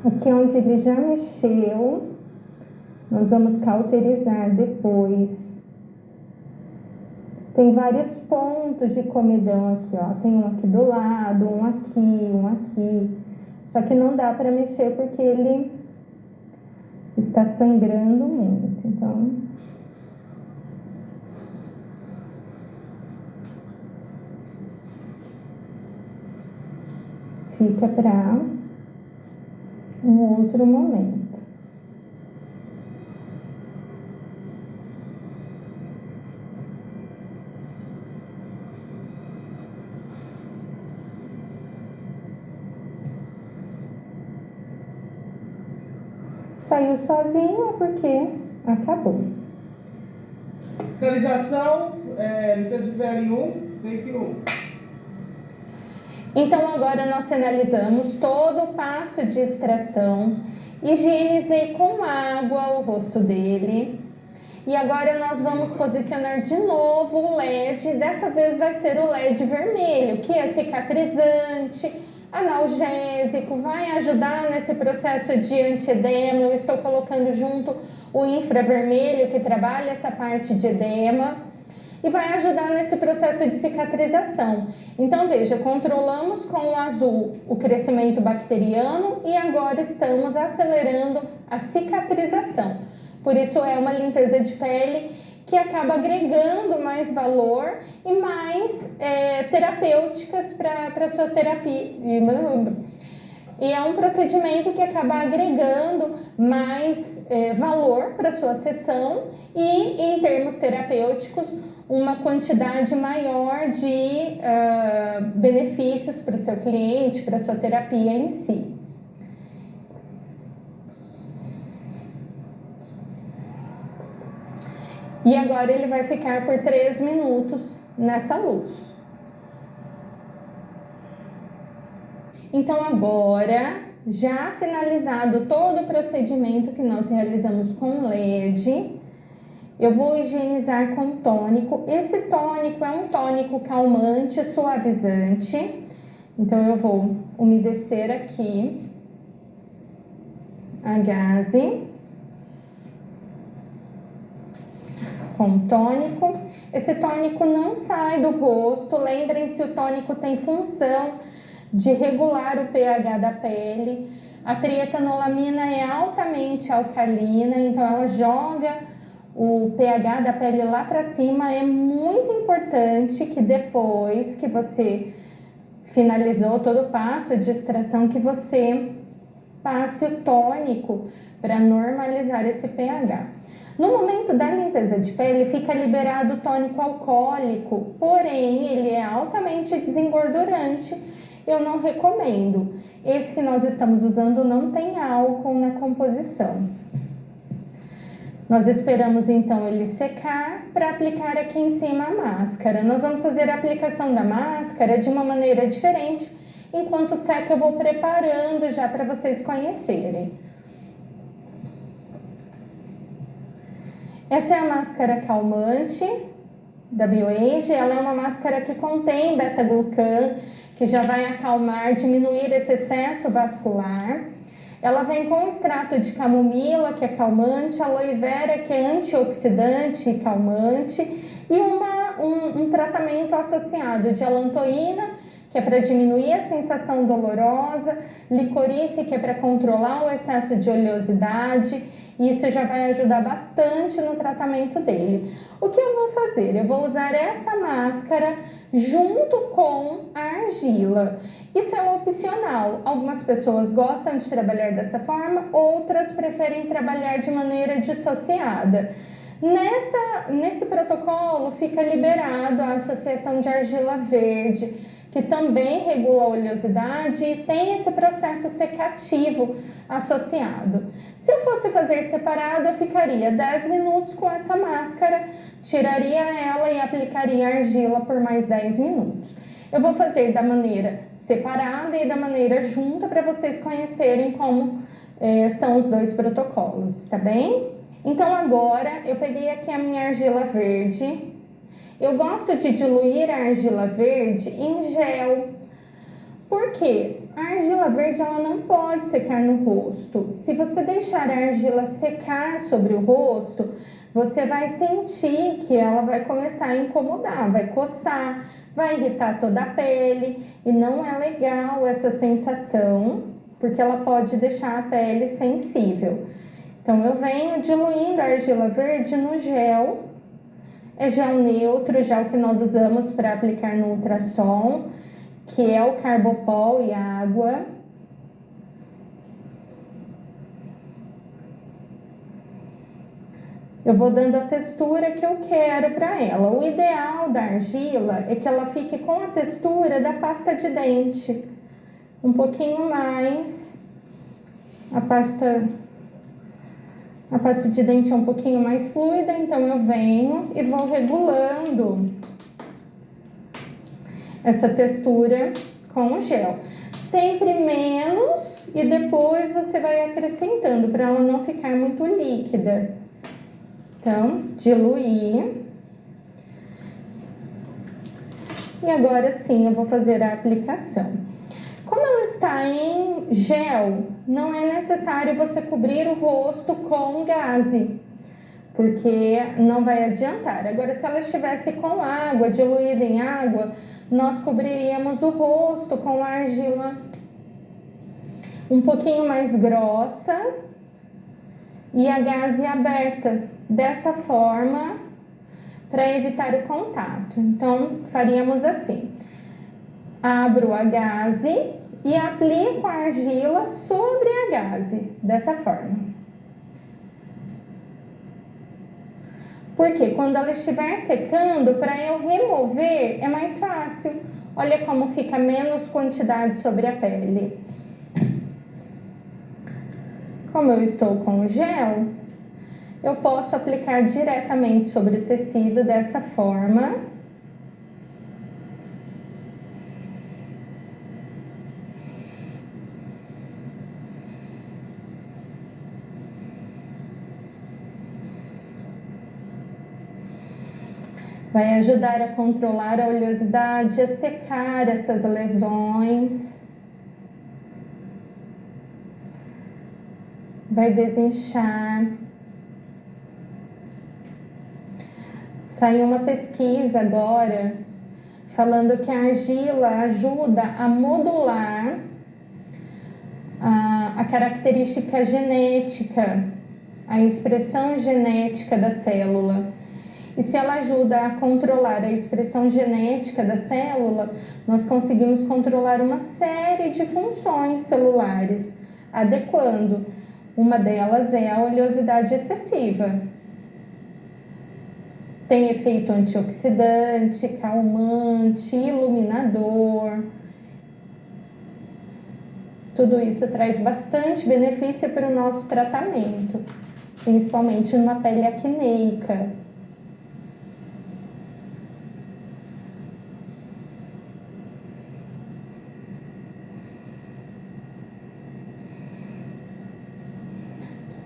Aqui onde ele já mexeu, nós vamos cauterizar depois. Tem vários pontos de comedão aqui, ó. Tem um aqui do lado, um aqui. Só que não dá para mexer porque ele está sangrando muito, então... Fica para um outro momento. Saiu sozinho porque acabou. Finalização, limpeza de pele 1, take 1. Então agora nós finalizamos todo o passo de extração. Higienizei com água o rosto dele. E agora nós vamos posicionar de novo o LED. Dessa vez vai ser o LED vermelho, que é cicatrizante, analgésico, vai ajudar nesse processo de antiedema. Eu estou colocando junto o infravermelho, que trabalha essa parte de edema. E vai ajudar nesse processo de cicatrização. Então, veja, controlamos com o azul o crescimento bacteriano e agora estamos acelerando a cicatrização. Por isso, é uma limpeza de pele que acaba agregando mais valor e mais terapêuticas para a sua terapia. E é um procedimento que acaba agregando mais valor para sua sessão e, em termos terapêuticos, uma quantidade maior de benefícios para o seu cliente, para a sua terapia em si. E agora ele vai ficar por 3 minutos nessa luz. Então agora, já finalizado todo o procedimento que nós realizamos com LED, eu vou higienizar com tônico. Esse tônico é um tônico calmante, suavizante. Então eu vou umedecer aqui a gaze com tônico. Esse tônico não sai do rosto. Lembrem-se, o tônico tem função de regular o pH da pele. A trietanolamina é altamente alcalina, então ela joga o pH da pele lá para cima. É muito importante que depois que você finalizou todo o passo de extração, que você passe o tônico para normalizar esse pH. No momento da limpeza de pele, fica liberado o tônico alcoólico, porém ele é altamente desengordurante. Eu não recomendo. Esse que nós estamos usando não tem álcool na composição. Nós esperamos então ele secar para aplicar aqui em cima a máscara. Nós vamos fazer a aplicação da máscara de uma maneira diferente. Enquanto seca eu vou preparando já para vocês conhecerem. Essa é a máscara calmante da BioAge. Ela é uma máscara que contém beta-glucan, que já vai acalmar, diminuir esse excesso vascular. Ela vem com extrato de camomila, que é calmante, aloe vera, que é antioxidante e calmante, e um tratamento associado de alantoína, que é para diminuir a sensação dolorosa, licorice, que é para controlar o excesso de oleosidade. Isso já vai ajudar bastante no tratamento dele. O que eu vou fazer? Eu vou usar essa máscara junto com a argila. Isso é opcional. Algumas pessoas gostam de trabalhar dessa forma, outras preferem trabalhar de maneira dissociada. Nesse protocolo fica liberado a associação de argila verde, que também regula a oleosidade e tem esse processo secativo associado. Se eu fosse fazer separado, eu ficaria 10 minutos com essa máscara, tiraria ela e aplicaria a argila por mais 10 minutos. Eu vou fazer da maneira separada e da maneira junta para vocês conhecerem como são os dois protocolos, tá bem? Então agora eu peguei aqui a minha argila verde. Eu gosto de diluir a argila verde em gel. Por quê? A argila verde ela não pode secar no rosto. Se você deixar a argila secar sobre o rosto, você vai sentir que ela vai começar a incomodar, vai coçar, vai irritar toda a pele. E não é legal essa sensação, porque ela pode deixar a pele sensível. Então eu venho diluindo a argila verde no gel. É gel neutro, gel que nós usamos para aplicar no ultrassom, que é o Carbopol e água. Eu vou dando a textura que eu quero para ela. O ideal da argila é que ela fique com a textura da pasta de dente. Um pouquinho mais. A pasta de dente é um pouquinho mais fluida, então eu venho e vou regulando essa textura com o gel. Sempre menos e depois você vai acrescentando para ela não ficar muito líquida. Então, diluir. E agora sim eu vou fazer a aplicação. Como ela está em gel, não é necessário você cobrir o rosto com gaze, porque não vai adiantar. Agora, se ela estivesse com água, diluída em água, nós cobriríamos o rosto com a argila um pouquinho mais grossa e a gaze aberta, dessa forma, para evitar o contato. Então, faríamos assim: abro a gaze e aplico a argila sobre a gaze, dessa forma. Porque quando ela estiver secando, para eu remover é mais fácil. Olha como fica menos quantidade sobre a pele. Como eu estou com o gel, eu posso aplicar diretamente sobre o tecido dessa forma. Vai ajudar a controlar a oleosidade, a secar essas lesões. Vai desinchar. Saiu uma pesquisa agora falando que a argila ajuda a modular a característica genética, a expressão genética da célula. E se ela ajuda a controlar a expressão genética da célula, nós conseguimos controlar uma série de funções celulares, adequando. Uma delas é a oleosidade excessiva. Tem efeito antioxidante, calmante, iluminador. Tudo isso traz bastante benefício para o nosso tratamento, principalmente numa pele acneica.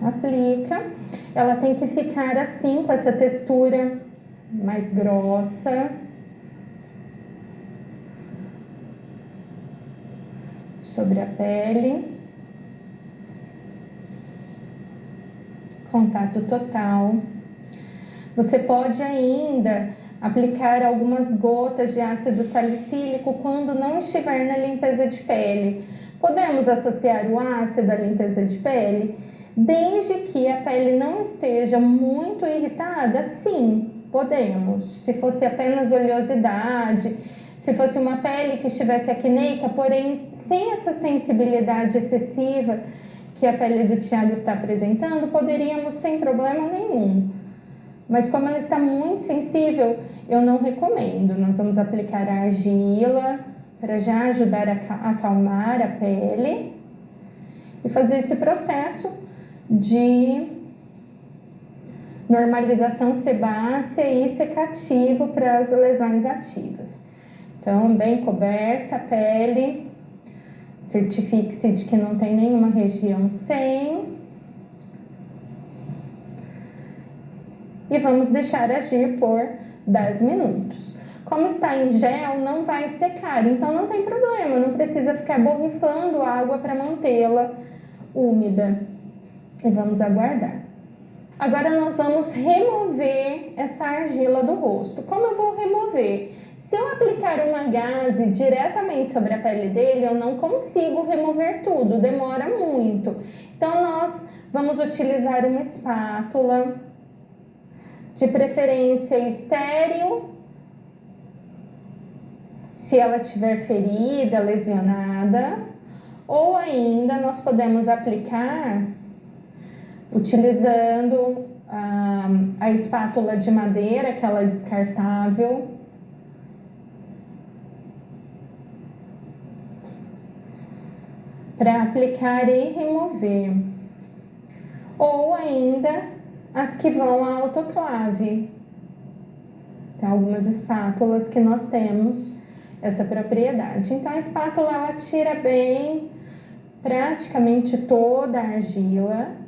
Aplica. Ela tem que ficar assim, com essa textura mais grossa. Sobre a pele. Contato total. Você pode ainda aplicar algumas gotas de ácido salicílico quando não estiver na limpeza de pele. Podemos associar o ácido à limpeza de pele? Desde que a pele não esteja muito irritada, sim, podemos. Se fosse apenas oleosidade, se fosse uma pele que estivesse acneica, porém sem essa sensibilidade excessiva que a pele do Thiago está apresentando, poderíamos sem problema nenhum. Mas como ela está muito sensível, eu não recomendo. Nós vamos aplicar a argila para já ajudar a acalmar a pele e fazer esse processo de normalização sebácea e secativo para as lesões ativas. Então, bem coberta a pele, certifique-se de que não tem nenhuma região sem. E vamos deixar agir por 10 minutos. Como está em gel, não vai secar, então não tem problema, não precisa ficar borrifando água para mantê-la úmida. E vamos aguardar. Agora nós vamos remover essa argila do rosto. Como eu vou remover? Se eu aplicar uma gaze diretamente sobre a pele dele, eu não consigo remover tudo, demora muito. Então nós vamos utilizar uma espátula, de preferência estéril, se ela tiver ferida, lesionada, ou ainda nós podemos aplicar utilizando a espátula de madeira, aquela descartável, para aplicar e remover, ou ainda as que vão à autoclave. Tem algumas espátulas que nós temos essa propriedade. Então a espátula ela tira bem praticamente toda a argila.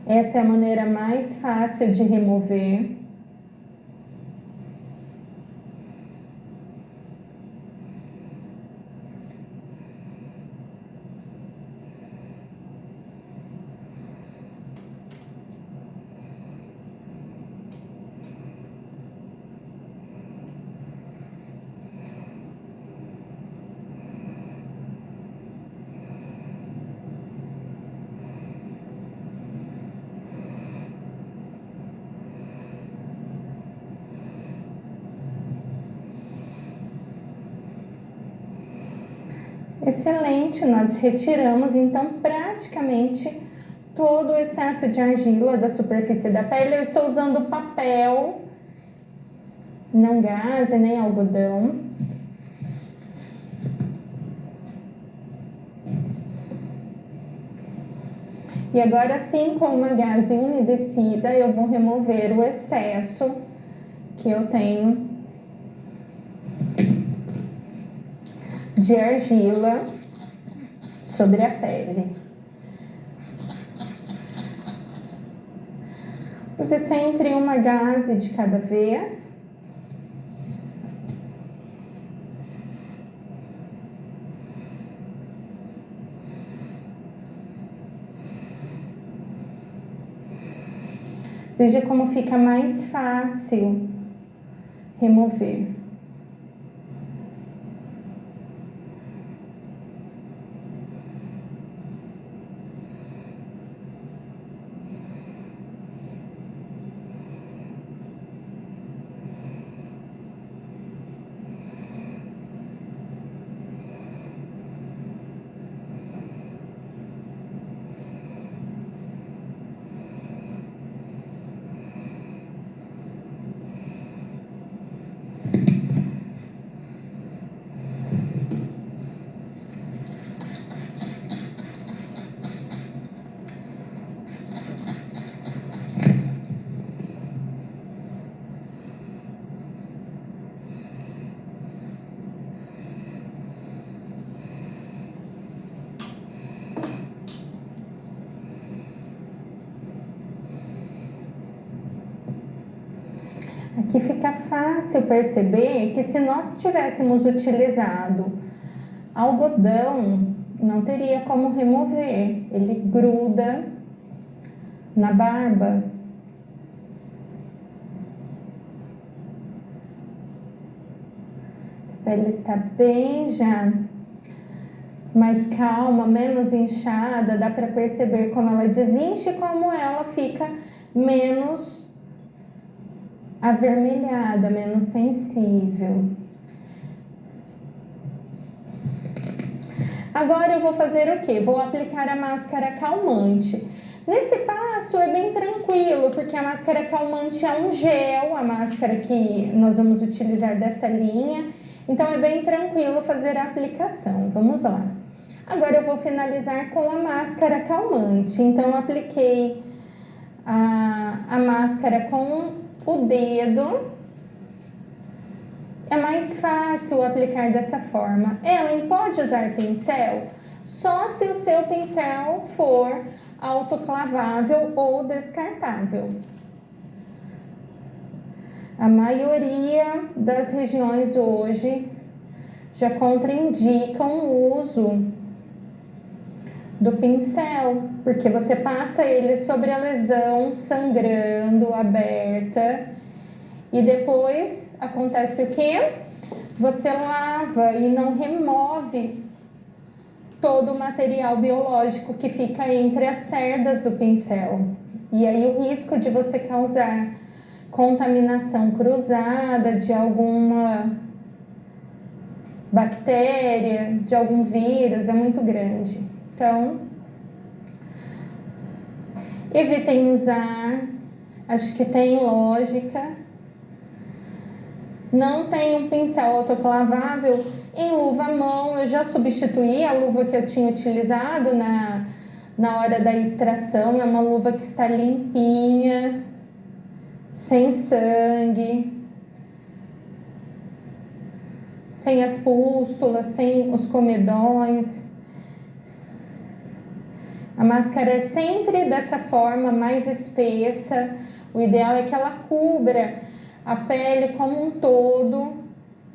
Essa é a maneira mais fácil de remover. Excelente, nós retiramos então praticamente todo o excesso de argila da superfície da pele. Eu estou usando papel, não gaze nem algodão. E agora sim, com uma gaze umedecida, eu vou remover o excesso que eu tenho de argila sobre a pele. Use sempre uma gaze de cada vez. Veja como fica mais fácil remover. Aqui fica fácil perceber que se nós tivéssemos utilizado algodão, não teria como remover, ele gruda na barba. A pele está bem já mais calma, menos inchada, dá para perceber como ela desincha e como ela fica menos avermelhada, menos sensível. Agora eu vou fazer o quê? Vou aplicar a máscara calmante. Nesse passo é bem tranquilo, porque a máscara calmante é um gel, a máscara que nós vamos utilizar dessa linha. Então é bem tranquilo fazer a aplicação. Vamos lá. Agora eu vou finalizar com a máscara calmante. Então apliquei a máscara com o dedo. É mais fácil aplicar dessa forma. Ellen, pode usar pincel? Só se o seu pincel for autoclavável ou descartável. A maioria das regiões hoje já contraindicam o uso do pincel, porque você passa ele sobre a lesão sangrando, aberta, e depois acontece o quê? Você lava e não remove todo o material biológico que fica entre as cerdas do pincel. E aí o risco de você causar contaminação cruzada de alguma bactéria, de algum vírus é muito grande. Então, evitem usar, acho que tem lógica. Não tem um pincel autoclavável em luva à mão. Eu já substituí a luva que eu tinha utilizado na hora da extração. É uma luva que está limpinha, sem sangue, sem as pústulas, sem os comedões. A máscara é sempre dessa forma, mais espessa. O ideal é que ela cubra a pele como um todo,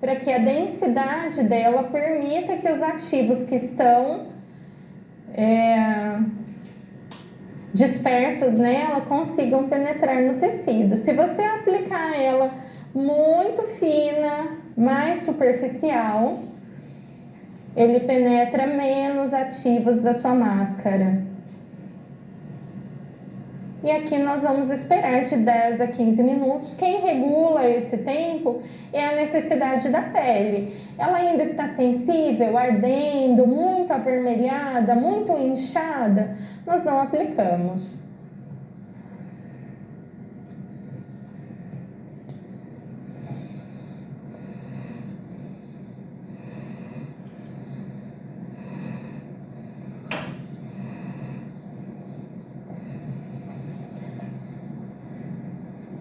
para que a densidade dela permita que os ativos que estão dispersos nela consigam penetrar no tecido. Se você aplicar ela muito fina, mais superficial, ele penetra menos ativos da sua máscara. E aqui nós vamos esperar de 10 a 15 minutos. Quem regula esse tempo é a necessidade da pele. Ela ainda está sensível, ardendo, muito avermelhada, muito inchada. nós não aplicamos.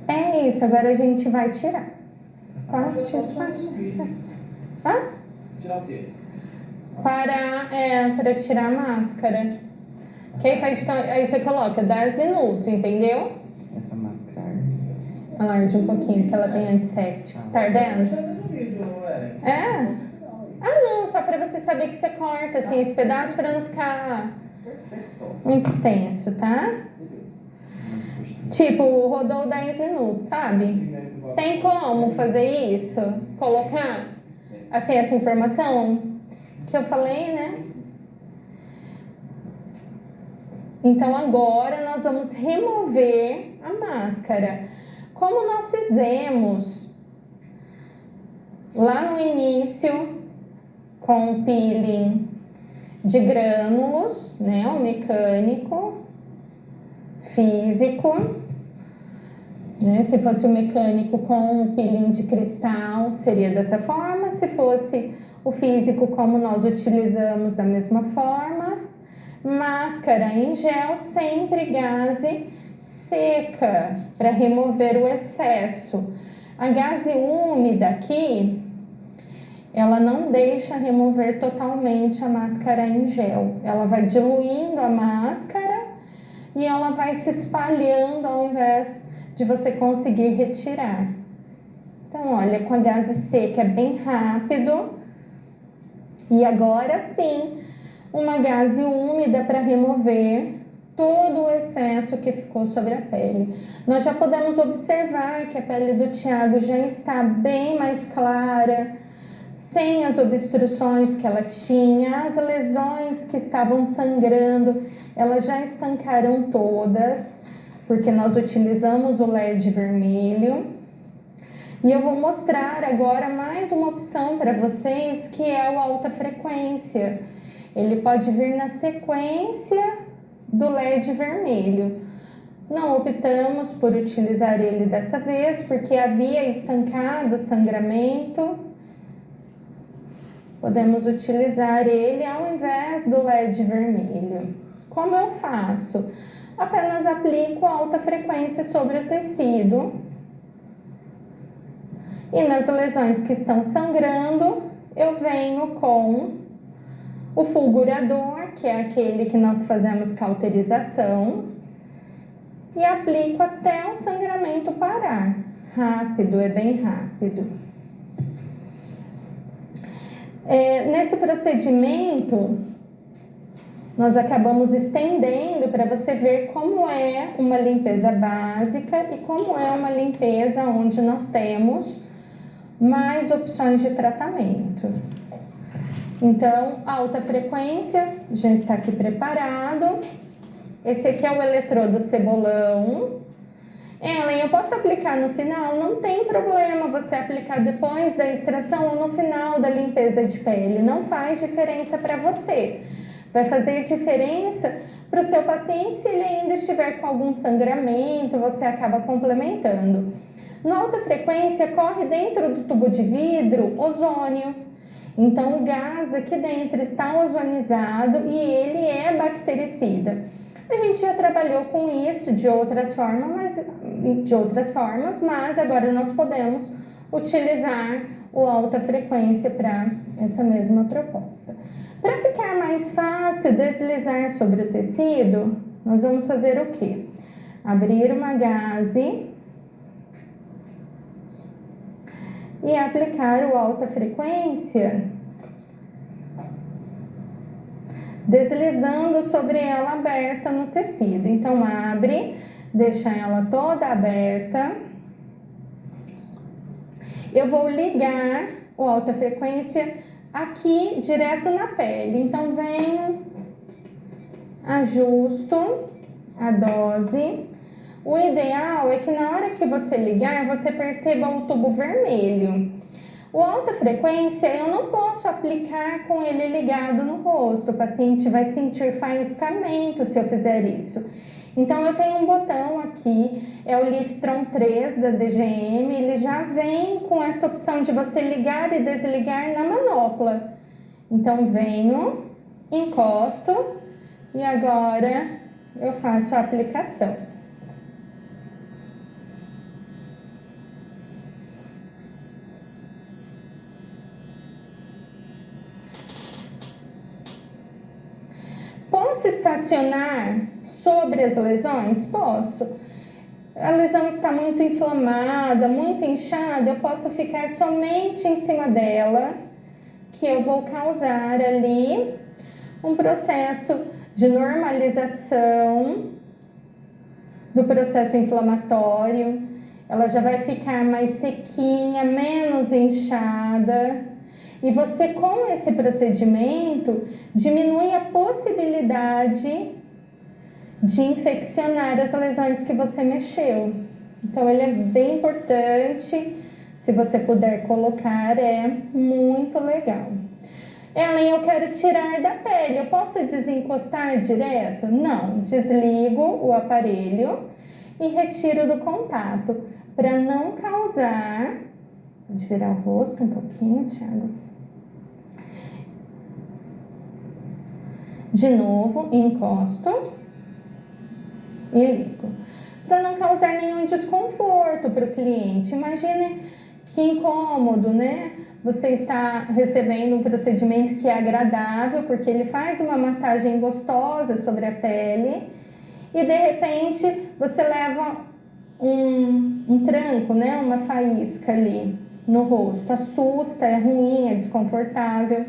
É isso, agora a gente vai tirar. Tá? Hã? Tirar o quê? Para tirar a máscara. Que aí você coloca 10 minutos, entendeu? Essa máscara. Alarde um pouquinho, que ela tem antisséptico. Tá ardendo? Isso é o mesmo vídeo, é? É? Ah, não, só pra você saber que você corta assim esse pedaço pra não ficar muito extenso, tá? Tipo, rodou 10 minutos, sabe? Tem como fazer isso? Colocar, assim, essa informação que eu falei, né? Então, agora nós vamos remover a máscara. Como nós fizemos lá no início com o peeling de grânulos, né? O mecânico, físico. Né? Se fosse o mecânico com o peeling de cristal, seria dessa forma. Se fosse o físico, como nós utilizamos, da mesma forma. Máscara em gel, sempre gaze seca, para remover o excesso. A gaze úmida aqui, ela não deixa remover totalmente a máscara em gel. Ela vai diluindo a máscara e ela vai se espalhando ao invés de você conseguir retirar. Então, olha, com a gaze seca é bem rápido. E agora sim, uma gaze úmida para remover todo o excesso que ficou sobre a pele. Nós já podemos observar que a pele do Thiago já está bem mais clara, sem as obstruções que ela tinha, as lesões que estavam sangrando, elas já estancaram todas, porque nós utilizamos o LED vermelho. E eu vou mostrar agora mais uma opção para vocês, que é o alta frequência. Ele pode vir na sequência do LED vermelho. Não optamos por utilizar ele dessa vez, porque havia estancado o sangramento. Podemos utilizar ele ao invés do LED vermelho. Como eu faço? Apenas aplico alta frequência sobre o tecido. E nas lesões que estão sangrando, eu venho com o fulgurador, que é aquele que nós fazemos cauterização, e aplico até o sangramento parar. Rápido, é bem rápido. Nesse procedimento, nós acabamos estendendo para você ver como é uma limpeza básica e como é uma limpeza onde nós temos mais opções de tratamento. Então, a alta frequência já está aqui preparado. Esse aqui é o eletrodo cebolão. Ellen, eu posso aplicar no final? Não tem problema você aplicar depois da extração ou no final da limpeza de pele. Não faz diferença para você. Vai fazer diferença para o seu paciente se ele ainda estiver com algum sangramento, você acaba complementando. Na alta frequência, corre dentro do tubo de vidro ozônio. Então, o gás aqui dentro está ozonizado e ele é bactericida. A gente já trabalhou com isso de outras formas, mas agora nós podemos utilizar o alta frequência para essa mesma proposta. Para ficar mais fácil deslizar sobre o tecido, nós vamos fazer o quê? Abrir uma gaze e aplicar o alta frequência, deslizando sobre ela aberta no tecido. Então, abre, deixa ela toda aberta. Eu vou ligar o alta frequência aqui direto na pele. Então, venho, ajusto a dose. O ideal é que na hora que você ligar, você perceba o tubo vermelho. O alta frequência eu não posso aplicar com ele ligado no rosto, o paciente vai sentir faiscamento se eu fizer isso. Então eu tenho um botão aqui, é o Liftron 3 da DGM, ele já vem com essa opção de você ligar e desligar na manopla. Então venho, encosto e agora eu faço a aplicação. Posso estacionar sobre as lesões? Posso. A lesão está muito inflamada, muito inchada, eu posso ficar somente em cima dela, que eu vou causar ali um processo de normalização do processo inflamatório. Ela já vai ficar mais sequinha, menos inchada. E você, com esse procedimento, diminui a possibilidade de infeccionar as lesões que você mexeu. Então, ele é bem importante. Se você puder colocar, é muito legal. Ellen, eu quero tirar da pele. Eu posso desencostar direto? Não. Desligo o aparelho e retiro do contato para não causar... Pode virar o rosto um pouquinho, Thiago. De novo, encosto e ligo. Para não causar nenhum desconforto para o cliente. Imagine que incômodo, né? Você está recebendo um procedimento que é agradável, porque ele faz uma massagem gostosa sobre a pele e de repente você leva um tranco, né? Uma faísca ali no rosto. Assusta, é ruim, é desconfortável.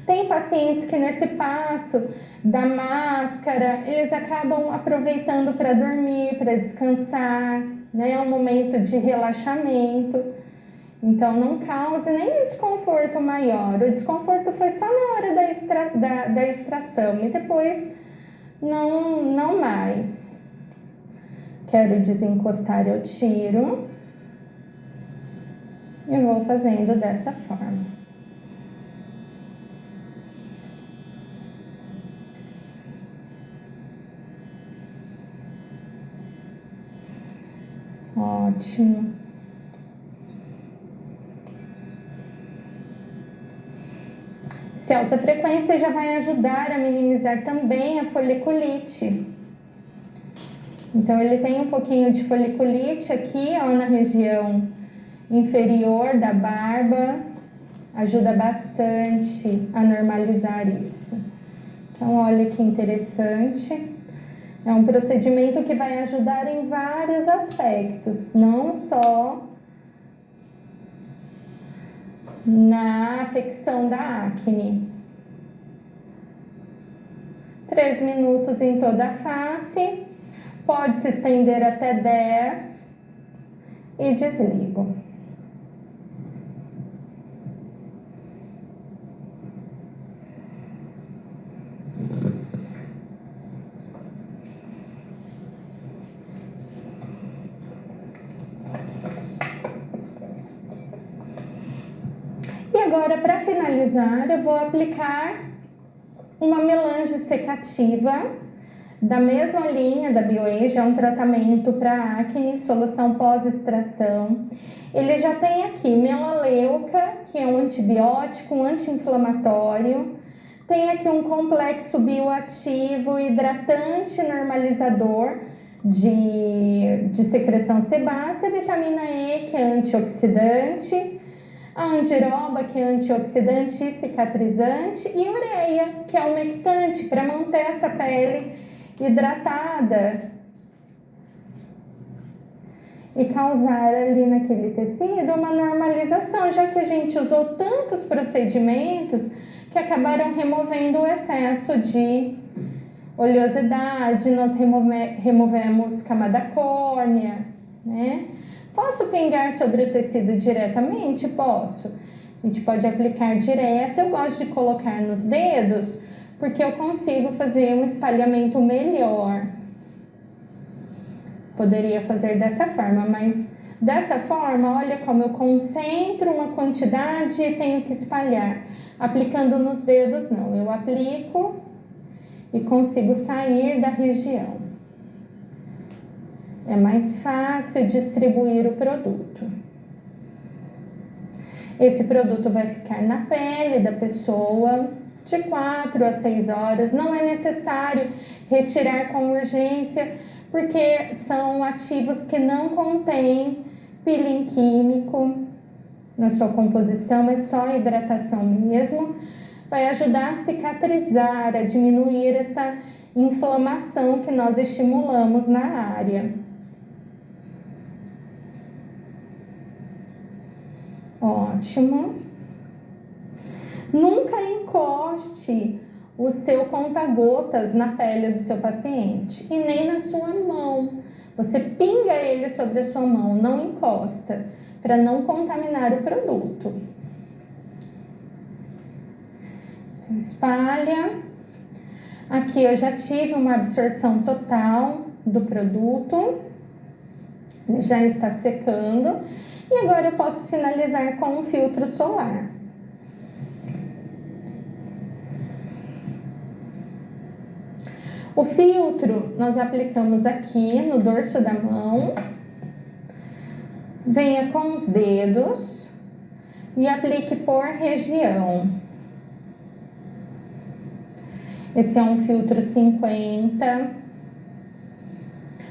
Tem pacientes que nesse passo da máscara, eles acabam aproveitando para dormir, para descansar, né? É um momento de relaxamento. Então não causa nenhum desconforto maior. O desconforto foi só na hora da extração e depois não mais. Quero desencostar, eu tiro e vou fazendo dessa forma. Ótimo. Esse alta frequência já vai ajudar a minimizar também a foliculite. Então, ele tem um pouquinho de foliculite aqui, ó, na região inferior da barba. Ajuda bastante a normalizar isso. Então, olha que interessante. É um procedimento que vai ajudar em vários aspectos, não só na afecção da acne. 3 minutos em toda a face, pode se estender até 10 e desligo. E agora, para finalizar, eu vou aplicar uma melange secativa da mesma linha da BioAge, é um tratamento para acne, solução pós-extração. Ele já tem aqui melaleuca, que é um antibiótico, um anti-inflamatório. Tem aqui um complexo bioativo, hidratante, normalizador de secreção sebácea, vitamina E, que é antioxidante, a andiroba, que é antioxidante e cicatrizante, e ureia, que é umectante, para manter essa pele hidratada e causar ali naquele tecido uma normalização, já que a gente usou tantos procedimentos que acabaram removendo o excesso de oleosidade, nós removemos camada córnea, né? Posso pingar sobre o tecido diretamente? Posso. A gente pode aplicar direto. Eu gosto de colocar nos dedos, porque eu consigo fazer um espalhamento melhor. Poderia fazer dessa forma, mas Dessa forma, olha como eu concentro uma quantidade e tenho que espalhar. Aplicando nos dedos, não. Eu aplico e consigo sair da região. É mais fácil distribuir o produto. Esse produto vai ficar na pele da pessoa de 4 a 6 horas. Não é necessário retirar com urgência, porque são ativos que não contêm peeling químico na sua composição, é só hidratação mesmo. Vai ajudar a cicatrizar, a diminuir essa inflamação que nós estimulamos na área. Ótimo. Nunca encoste o seu conta-gotas na pele do seu paciente e nem na sua mão. Você pinga ele sobre a sua mão, não encosta, para não contaminar o produto. Espalha. Aqui eu já tive uma absorção total do produto. Ele já está secando. E agora eu posso finalizar com um filtro solar. O filtro nós aplicamos aqui no dorso da mão. Venha com os dedos e aplique por região. Esse é um filtro 50.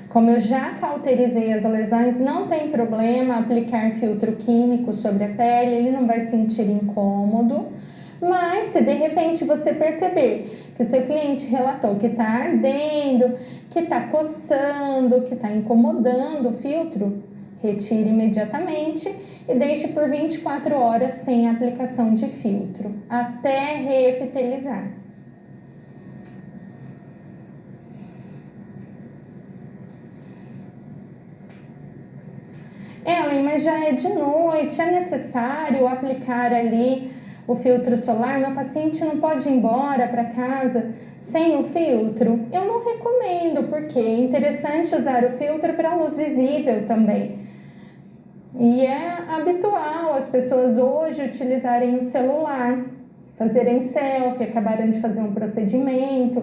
Como eu já cauterizei as lesões, não tem problema aplicar filtro químico sobre a pele, ele não vai sentir incômodo. Mas se de repente você perceber que o seu cliente relatou que está ardendo, que está coçando, que está incomodando o filtro, retire imediatamente e deixe por 24 horas sem aplicação de filtro, até reepitelizar. Ellen, mas já é de noite, é necessário aplicar ali o filtro solar? Meu paciente não pode ir embora para casa sem o filtro? Eu não recomendo, porque é interessante usar o filtro para luz visível também. E é habitual as pessoas hoje utilizarem o celular, fazerem selfie, acabaram de fazer um procedimento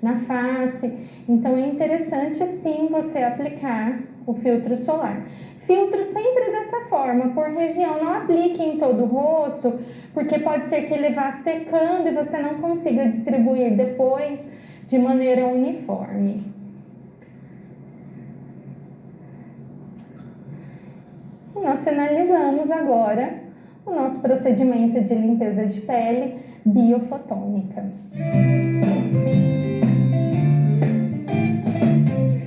na face. Então é interessante sim você aplicar o filtro solar. Filtro sempre dessa forma, por região, não aplique em todo o rosto, porque pode ser que ele vá secando e você não consiga distribuir depois de maneira uniforme. E nós finalizamos agora o nosso procedimento de limpeza de pele biofotônica.